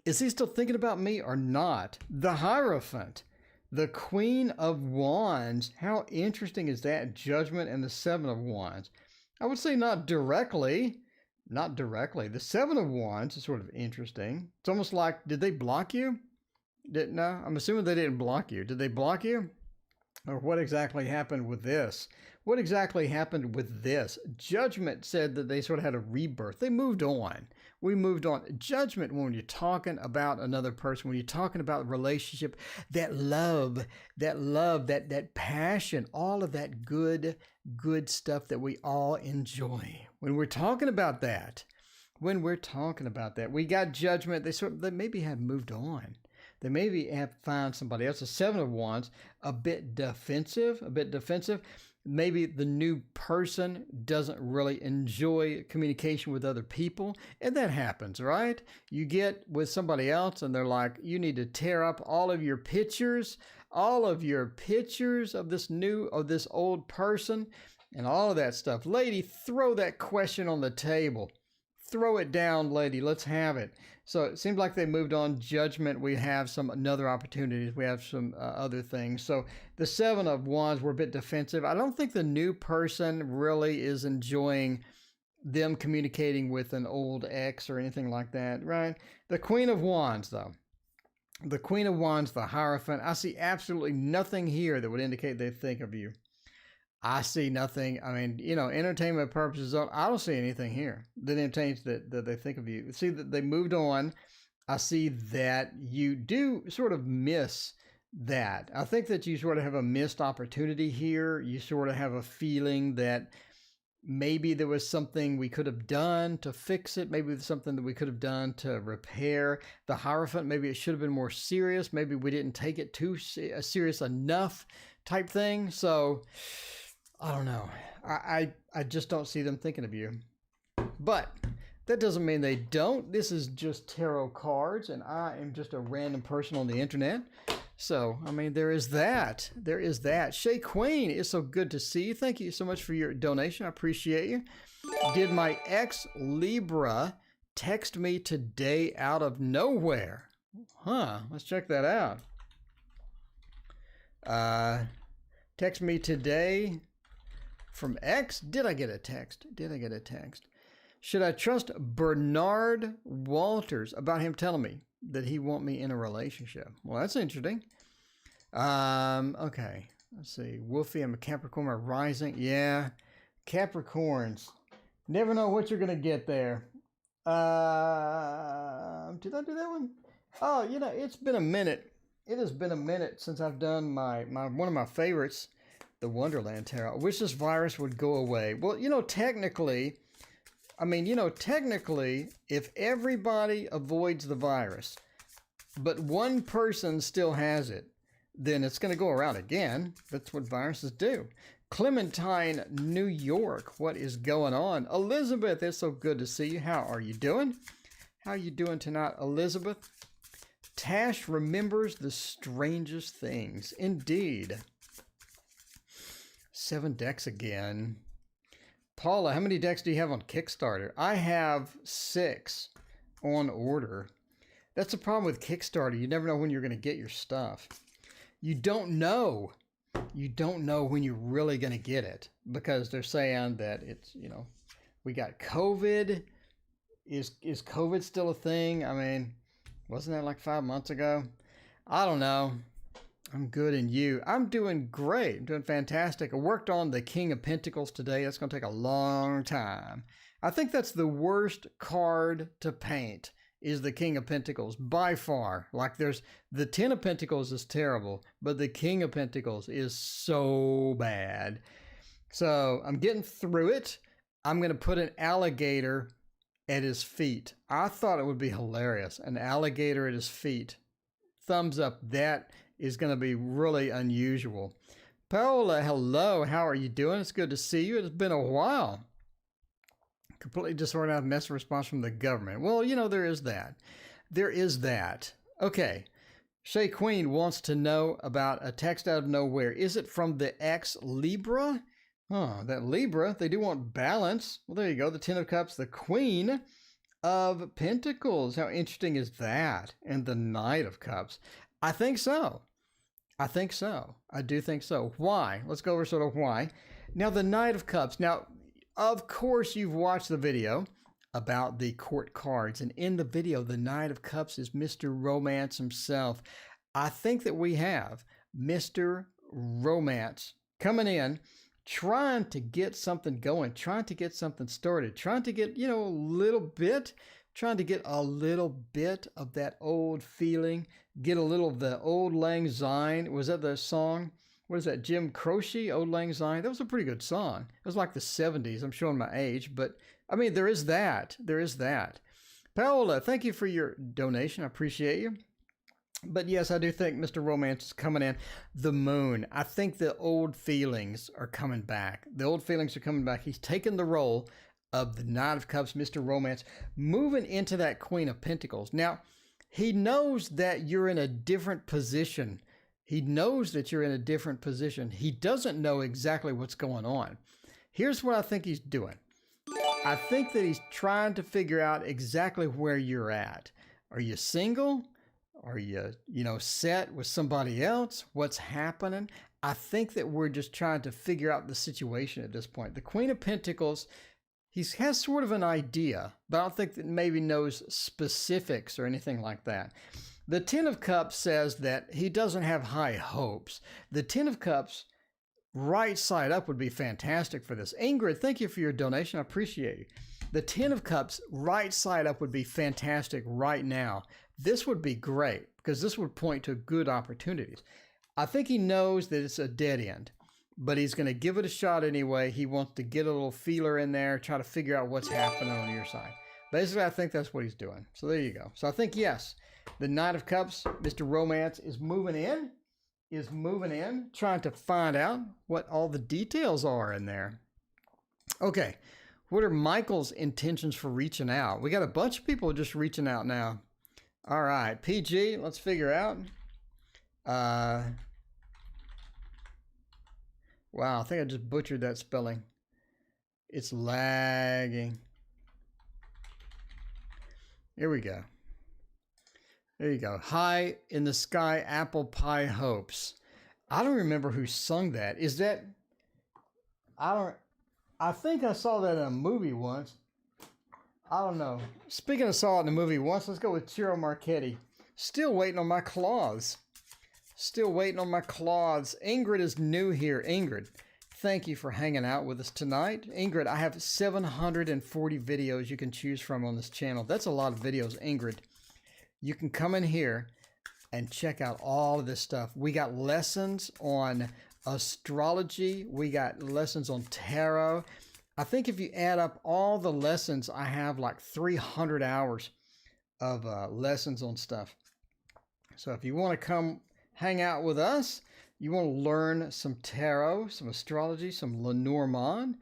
Is he still thinking about me or not? The Hierophant. The Queen of Wands. How interesting is that? Judgment and the Seven of Wands. I would say not directly. Not directly. The Seven of Wands is sort of interesting. It's almost like, did they block you? No, I'm assuming they didn't block you. Did they block you? Or what exactly happened with this? What exactly happened with this? Judgment said that they sort of had a rebirth. They moved on. We moved on. Judgment, when you're talking about another person, when you're talking about relationship, that love, that passion, all of that good stuff that we all enjoy. When we're talking about that, we got Judgment. They maybe have moved on. They maybe have found somebody else. The Seven of Wands, a bit defensive. Maybe the new person doesn't really enjoy communication with other people, and that happens, right? You get with somebody else and they're like, you need to tear up all of your pictures of this old person and all of that stuff. Lady, throw that question on the table. Throw it down, lady. Let's have it. So it seems like they moved on. Judgment, we have some other opportunities. We have some other things. So the Seven of Wands were a bit defensive. I don't think the new person really is enjoying them communicating with an old ex or anything like that, right? The Queen of Wands, though. The Queen of Wands, the Hierophant. I see absolutely nothing here that would indicate they think of you. I see nothing. I mean, entertainment purposes, I don't see anything here that entertains that they think of you. See that they moved on. I see that you do sort of miss that. I think that you sort of have a missed opportunity here. You sort of have a feeling that maybe there was something we could have done to fix it. Maybe there's something that we could have done to repair. The Hierophant, maybe it should have been more serious. Maybe we didn't take it too serious enough type thing. So I don't know. I just don't see them thinking of you. But that doesn't mean they don't. This is just tarot cards, and I am just a random person on the internet. So, I mean, there is that. There is that. Shay Queen, it's so good to see you. Thank you so much for your donation. I appreciate you. Did my ex Libra text me today out of nowhere? Huh, let's check that out. Text me today from X. Did I get a text? Did I get a text? Should I trust Bernard Walters about him telling me that he want me in a relationship? Well, that's interesting. Okay. Let's see. Wolfie, I'm a Capricorn, my rising. Yeah. Capricorns. Never know what you're going to get there. Did I do that one? Oh, you know, it's been a minute. It has been a minute since I've done one of my favorites, the Wonderland Tarot. I wish this virus would go away. Well, you know, technically, if everybody avoids the virus, but one person still has it, then it's going to go around again. That's what viruses do. Clementine, New York, what is going on? Elizabeth, it's so good to see you. How are you doing? How are you doing tonight, Elizabeth? Tash remembers the strangest things. Indeed. 7 decks again. Paula, how many decks do you have on Kickstarter? I have 6 on order. That's the problem with Kickstarter. You never know when you're going to get your stuff. You don't know. You don't know when you're really going to get it because they're saying that it's, you know, we got COVID. Is COVID still a thing? I mean, wasn't that like 5 months ago? I don't know. I'm good, and you? I'm doing great. I'm doing fantastic. I worked on the King of Pentacles today. That's going to take a long time. I think that's the worst card to paint is the King of Pentacles by far. Like there's the 10 of Pentacles is terrible, but the King of Pentacles is so bad. So I'm getting through it. I'm going to put an alligator at his feet. I thought it would be hilarious. An alligator at his feet. Thumbs up. That is going to be really unusual. Paola, hello. How are you doing? It's good to see you. It's been a while. Completely disorganized mess response from the government. Well, you know, there is that. There is that. Okay. Shay Queen wants to know about a text out of nowhere. Is it from the ex Libra? Oh, that Libra, they do want balance. Well, there you go. The 10 of Cups, the Queen of Pentacles. How interesting is that? And the Knight of Cups. I think so. I think so. I do think so. Why? Let's go over sort of why. Now, the Knight of Cups. Now, of course, you've watched the video about the court cards. And in the video, the Knight of Cups is Mr. Romance himself. I think that we have Mr. Romance coming in, trying to get something going, trying to get something started, trying to get, you know, a little bit of that old feeling, get a little of the Old Lang Syne. Was that the song? What is that? Jim Croce, Old Lang Syne? That was a pretty good song. It was like the 70s. I'm showing my age, but I mean, there is that. There is that. Paola, thank you for your donation. I appreciate you. But yes, I do think Mr. Romance is coming in. The Moon. I think the old feelings are coming back. The old feelings are coming back. He's taken the role of the Knight of Cups, Mr. Romance, moving into that Queen of Pentacles. Now, he knows that you're in a different position. He knows that you're in a different position. He doesn't know exactly what's going on. Here's what I think he's doing. I think that he's trying to figure out exactly where you're at. Are you single? Are you, set with somebody else? What's happening? I think that we're just trying to figure out the situation at this point. The Queen of Pentacles, he has sort of an idea, but I don't think that maybe knows specifics or anything like that. The 10 of Cups says that he doesn't have high hopes. The 10 of Cups, right side up would be fantastic for this. Ingrid, thank you for your donation. I appreciate you. The 10 of Cups, right side up would be fantastic right now. This would be great because this would point to good opportunities. I think he knows that it's a dead end, but he's going to give it a shot anyway. He wants to get a little feeler in there, try to figure out what's happening on your side. Basically, I think that's what he's doing. So there you go. So I think, yes, the Knight of Cups, Mr. Romance, is moving in, trying to find out what all the details are in there. Okay, what are Michael's intentions for reaching out? We got a bunch of people just reaching out now. All right, PG, let's figure out. Wow, I think I just butchered that spelling. It's lagging. Here we go. There you go. High in the sky, apple pie hopes. I don't remember who sung that. Is that... I think I saw that in a movie once. I don't know. Speaking of saw it in a movie once, let's go with Ciro Marchetti. Still waiting on my claws. Still waiting on my claws. Ingrid is new here. Ingrid, thank you for hanging out with us tonight. Ingrid, I have 740 videos you can choose from on this channel. That's a lot of videos, Ingrid. You can come in here and check out all of this stuff. We got lessons on astrology. We got lessons on tarot. I think if you add up all the lessons, I have like 300 hours of lessons on stuff. So if you want to come hang out with us, you want to learn some tarot, some astrology, some Lenormand,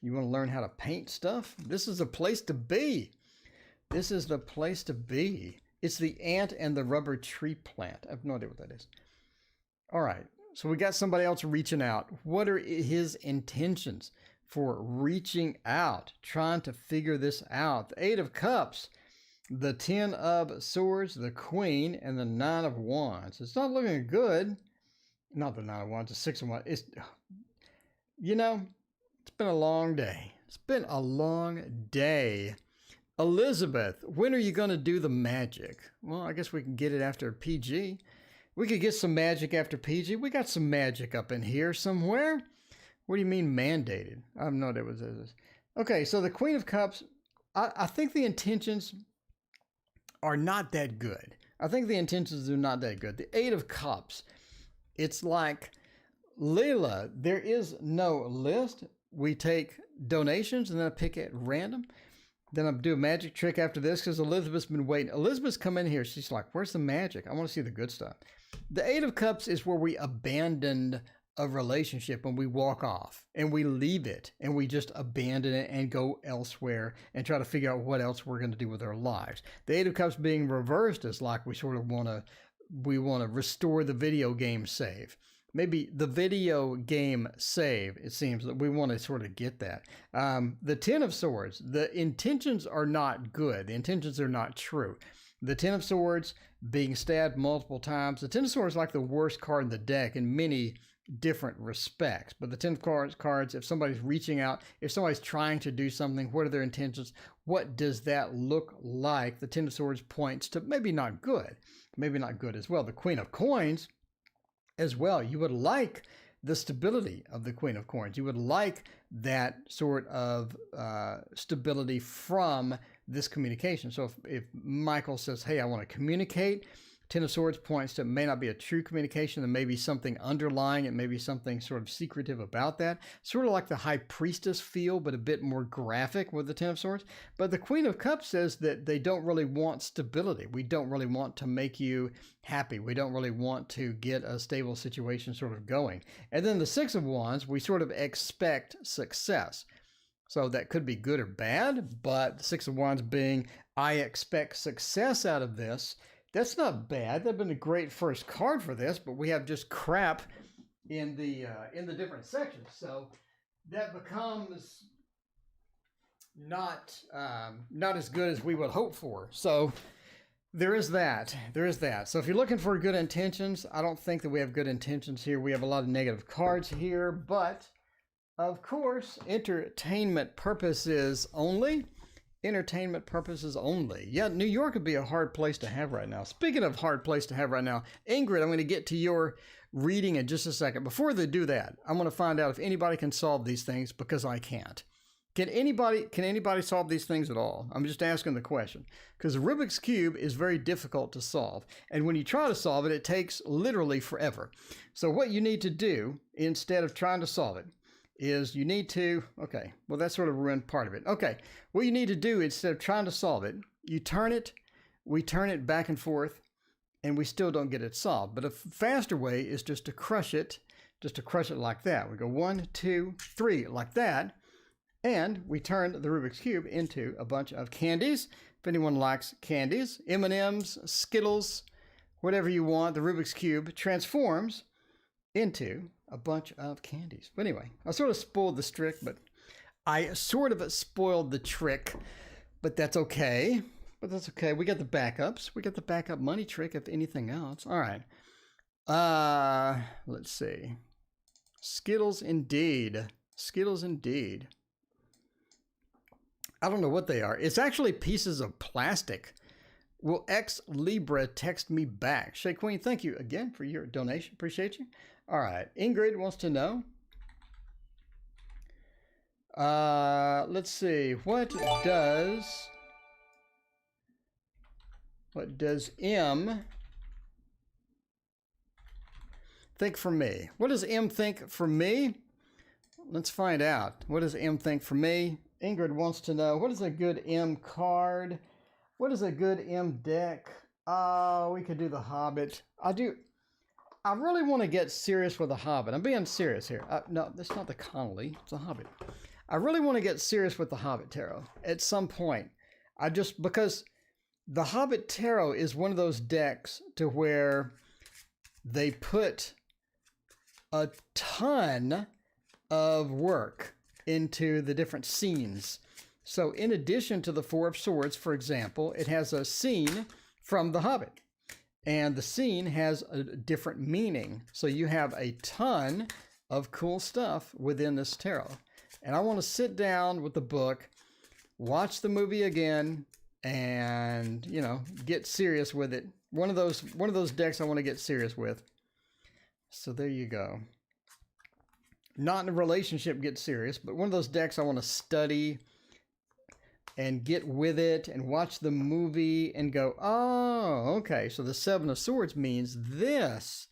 you want to learn how to paint stuff, this is the place to be. This is the place to be. It's the ant and the rubber tree plant. I have no idea what that is. All right. So we got somebody else reaching out. What are his intentions for reaching out, trying to figure this out? The Eight of Cups, the Ten of Swords, the Queen, and the Nine of Wands. It's not looking good. Not the Nine of Wands, the Six of Wands. It's, you know, it's been a long day. It's been a long day. Elizabeth, when are you going to do the magic? Well, I guess we can get it after PG. We could get some magic after PG. We got some magic up in here somewhere. What do you mean mandated? I have no idea what this is. Okay, so the Queen of Cups, I think the intentions are not that good. I think the intentions are not that good. The Eight of Cups, it's like, Leila, there is no list. We take donations and then I pick at random. Then I'll do a magic trick after this because Elizabeth's been waiting. Elizabeth's come in here. She's like, where's the magic? I want to see the good stuff. The Eight of Cups is where we abandoned a relationship when we walk off and we leave it and we just abandon it and go elsewhere and try to figure out what else we're going to do with our lives. The Eight of Cups being reversed is like we sort of want to restore the video game save. Maybe the video game save, it seems that we want to sort of get that. The Ten of Swords, the intentions are not good. The intentions are not true. The Ten of Swords being stabbed multiple times. The Ten of Swords is like the worst card in the deck in many different respects. But the Ten of Cards, if somebody's reaching out, if somebody's trying to do something, what are their intentions? What does that look like? The Ten of Swords points to maybe not good. Maybe not good as well. The Queen of Coins as well. You would like the stability of the Queen of Coins. You would like that sort of stability from this communication. So if Michael says, hey, I want to communicate, Ten of Swords points to it may not be a true communication. There may be something underlying. It may be something sort of secretive about that. Sort of like the High Priestess feel, but a bit more graphic with the Ten of Swords. But the Queen of Cups says that they don't really want stability. We don't really want to make you happy. We don't really want to get a stable situation sort of going. And then the Six of Wands, we sort of expect success. So that could be good or bad, but the Six of Wands being, I expect success out of this. That's not bad. That'd been a great first card for this, but we have just crap in the different sections. So that becomes not as good as we would hope for. So there is that. There is that. So if you're looking for good intentions, I don't think that we have good intentions here. We have a lot of negative cards here, but of course, entertainment purposes only. Entertainment purposes only. Yeah, New York would be a hard place to have right now. Speaking of hard place to have right now, Ingrid, I'm going to get to your reading in just a second. Before they do that, I'm going to find out if anybody can solve these things because I can't. Can anybody solve these things at all? I'm just asking the question because the Rubik's Cube is very difficult to solve. And when you try to solve it, it takes literally forever. So what you need to do instead of trying to solve it is you need to, okay, well, that sort of ruined part of it. Okay, what you need to do instead of trying to solve it, we turn it back and forth, and we still don't get it solved. But a faster way is just to crush it like that. We go 1, 2, 3, like that, and we turn the Rubik's Cube into a bunch of candies. If anyone likes candies, M&Ms, Skittles, whatever you want, the Rubik's Cube transforms into a bunch of candies. But anyway, I sort of spoiled the trick, but that's okay. But that's okay. We got the backups. We got the backup money trick, if anything else. All right. Let's see. Skittles indeed. Skittles indeed. I don't know what they are. It's actually pieces of plastic. Will X Libra text me back? Shay Queen, thank you again for your donation. Appreciate you. All right. Ingrid wants to know. Let's see. What does M think for me? What does M think for me? Let's find out. What does M think for me? Ingrid wants to know, what is a good M card? What is a good M deck? We could do the Hobbit. I really want to get serious with the Hobbit. I'm being serious here. No, that's not the Connolly. It's a Hobbit. I really want to get serious with the Hobbit Tarot at some point. Because the Hobbit Tarot is one of those decks to where they put a ton of work into the different scenes. So in addition to the Four of Swords, for example, it has a scene from The Hobbit. And the scene has a different meaning. So you have a ton of cool stuff within this tarot. And I want to sit down with the book, watch the movie again, and, you know, get serious with it. One of those decks I want to get serious with. So there you go. Not in a relationship get serious, but one of those decks I want to study and get with it and watch the movie and go, oh, okay, so the Seven of Swords means this,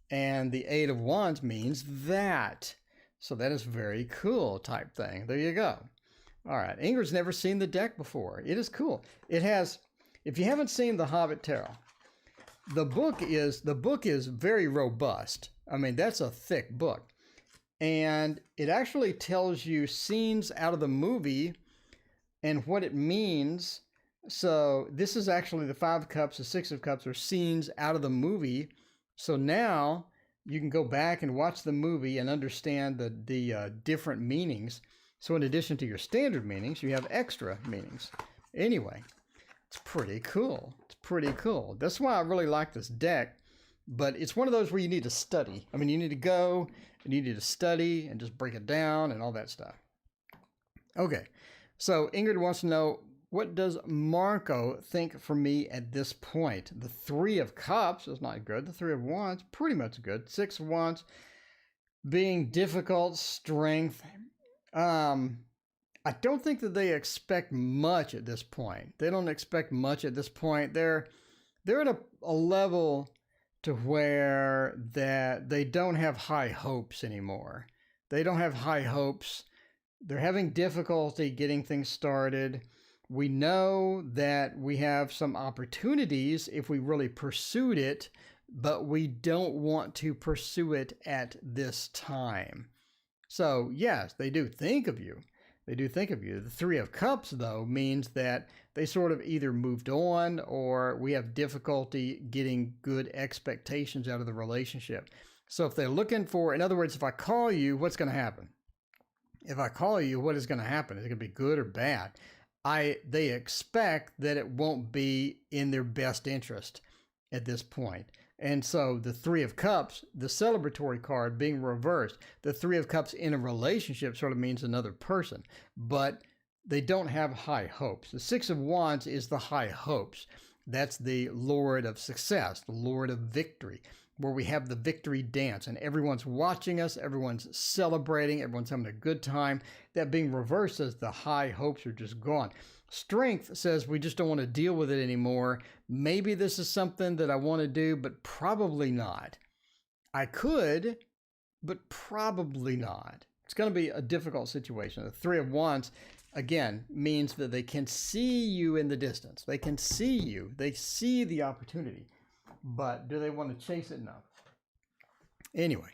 and the Eight of Wands means that. So that is very cool type thing. There you go. All right, Ingrid's never seen the deck before. It is cool. It has, if you haven't seen the Hobbit Tarot, the book is very robust. I mean, that's a thick book. And it actually tells you scenes out of the movie and what it means. So this is actually the Five of Cups, the Six of Cups are scenes out of the movie. So now you can go back and watch the movie and understand the different meanings. So in addition to your standard meanings, you have extra meanings. Anyway, it's pretty cool. It's pretty cool. That's why I really like this deck. But it's one of those where you need to study. I mean, you need to go and you need to study and just break it down and all that stuff. Okay, so Ingrid wants to know, what does Marco think for me at this point? The Three of Cups is not good. The Three of Wands, pretty much good. Six of Wands, being difficult, strength. I don't think that they expect much at this point. They don't expect much at this point. They're at a level to where that they don't have high hopes anymore. They don't have high hopes. They're having difficulty getting things started. We know that we have some opportunities if we really pursued it, but we don't want to pursue it at this time. So yes, they do think of you. They do think of you. The Three of Cups, though, means that they sort of either moved on or we have difficulty getting good expectations out of the relationship. So if they're looking for, in other words, if I call you, what's going to happen? If I call you, what is going to happen? Is it going to be good or bad? They expect that it won't be in their best interest at this point. And so the Three of Cups, the celebratory card being reversed, the Three of Cups in a relationship sort of means another person, but they don't have high hopes. The Six of Wands is the high hopes. That's the Lord of success, the Lord of victory, where we have the victory dance and everyone's watching us, everyone's celebrating, everyone's having a good time. That being reversed says the high hopes are just gone. Strength says we just don't want to deal with it anymore. Maybe this is something that I want to do, but probably not. I could, but probably not. It's going to be a difficult situation. The Three of Wands, again, means that they can see you in the distance. They can see you. They see the opportunity. But do they want to chase it? No. Anyway.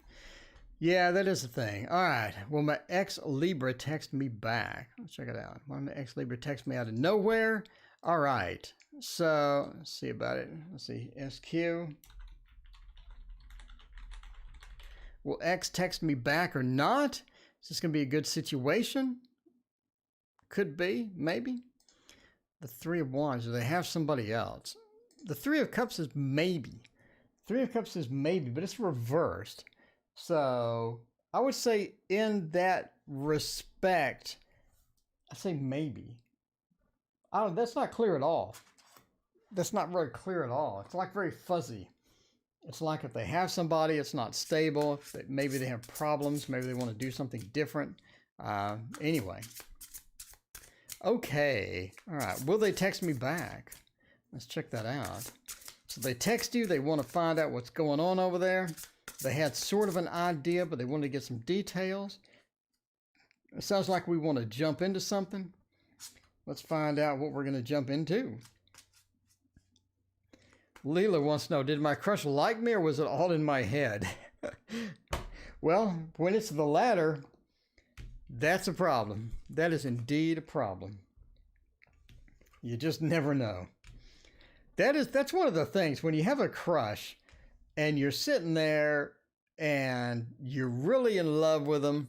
Yeah, that is the thing. All right. Well, my ex-Libra texted me back. Let's check it out. One of my ex-Libra texted me out of nowhere. All right. So let's see about it. Let's see. SQ. Will X text me back or not? Is this going to be a good situation? Could be, maybe. The Three of Wands, do they have somebody else? The Three of Cups is maybe. Three of Cups is maybe, but it's reversed. So I would say in that respect, I say maybe. That's not clear at all. That's not really clear at all. It's like very fuzzy. It's like if they have somebody, it's not stable. Maybe they have problems. Maybe they want to do something different. Anyway. Okay. All right. Will they text me back? Let's check that out. So they text you. They want to find out what's going on over there. They had sort of an idea, but they wanted to get some details. It sounds like we want to jump into something. Let's find out what we're going to jump into. Leela wants to know, did my crush like me or was it all in my head? Well, when it's the latter, that's a problem. That is indeed a problem. You just never know. That's one of the things when you have a crush and you're sitting there and you're really in love with them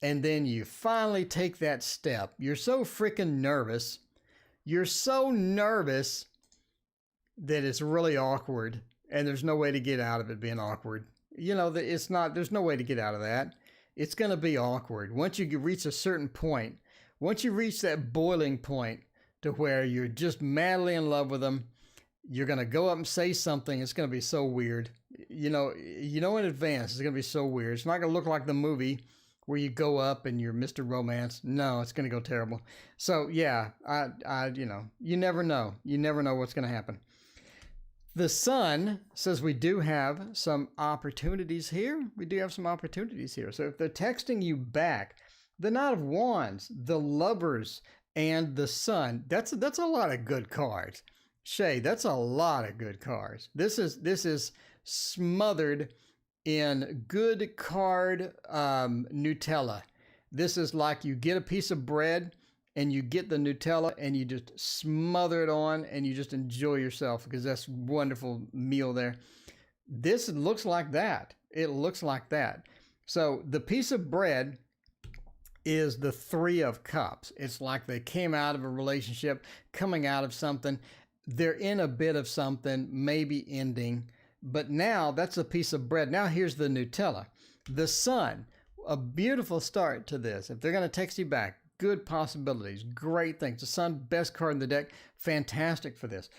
and then you finally take that step. You're so freaking nervous. You're so nervous that it's really awkward and there's no way to get out of it being awkward. You know, there's no way to get out of that. It's going to be awkward. Once you reach a certain point, once you reach that boiling point to where you're just madly in love with them, you're going to go up and say something. It's going to be so weird. You know in advance, it's going to be so weird. It's not going to look like the movie where you go up and you're Mr. Romance. No, it's going to go terrible. So yeah, you never know. You never know what's going to happen. The Sun says we do have some opportunities here. We do have some opportunities here. So if they're texting you back, the Knight of Wands, the Lovers, and the Sun, that's a lot of good cards. Shay, that's a lot of good cards. This is smothered in good card Nutella. This is like you get a piece of bread and you get the Nutella and you just smother it on and you just enjoy yourself because that's a wonderful meal there. This looks like that. It looks like that. So the piece of bread is the Three of Cups. It's like they came out of a relationship, coming out of something. They're in a bit of something, maybe ending. But now that's a piece of bread. Now here's the Nutella. The Sun, a beautiful start to this. If they're going to text you back, good possibilities, great things. The Sun, best card in the deck, fantastic for this.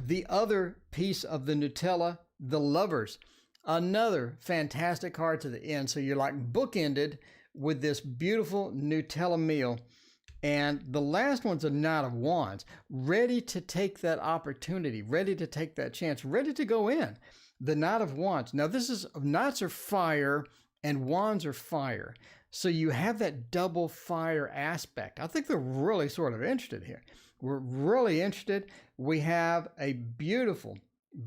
The other piece of the Nutella, the Lovers, another fantastic card to the end. So you're like bookended with this beautiful Nutella meal. And the last one's a Knight of Wands, ready to take that opportunity, ready to take that chance, ready to go in. The Knight of Wands. Now this is, Knights are fire and Wands are fire. So you have that double fire aspect. I think they're really sort of interested here. We're really interested. We have a beautiful,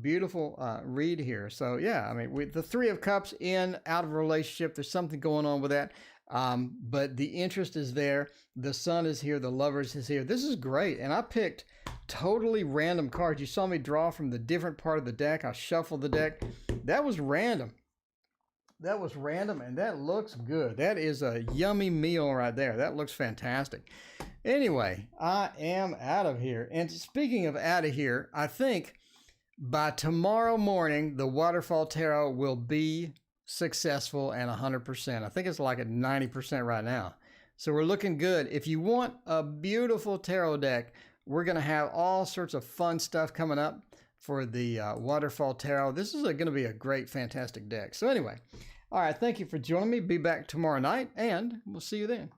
beautiful read here. So yeah, I mean, the Three of Cups in, out of a relationship, there's something going on with that. But the interest is there. The Sun is here. The Lovers is here. This is great. And I picked totally random cards. You saw me draw from the different part of the deck. I shuffled the deck. That was random. That was random, and that looks good. That is a yummy meal right there. That looks fantastic. Anyway, I am out of here. And speaking of out of here, I think by tomorrow morning, the Waterfall Tarot will be successful and 100%. I think it's like at 90% right now. So we're looking good. If you want a beautiful tarot deck, we're going to have all sorts of fun stuff coming up for the Waterfall Tarot. This is going to be a great, fantastic deck. So anyway, all right, thank you for joining me. Be back tomorrow night, and we'll see you then.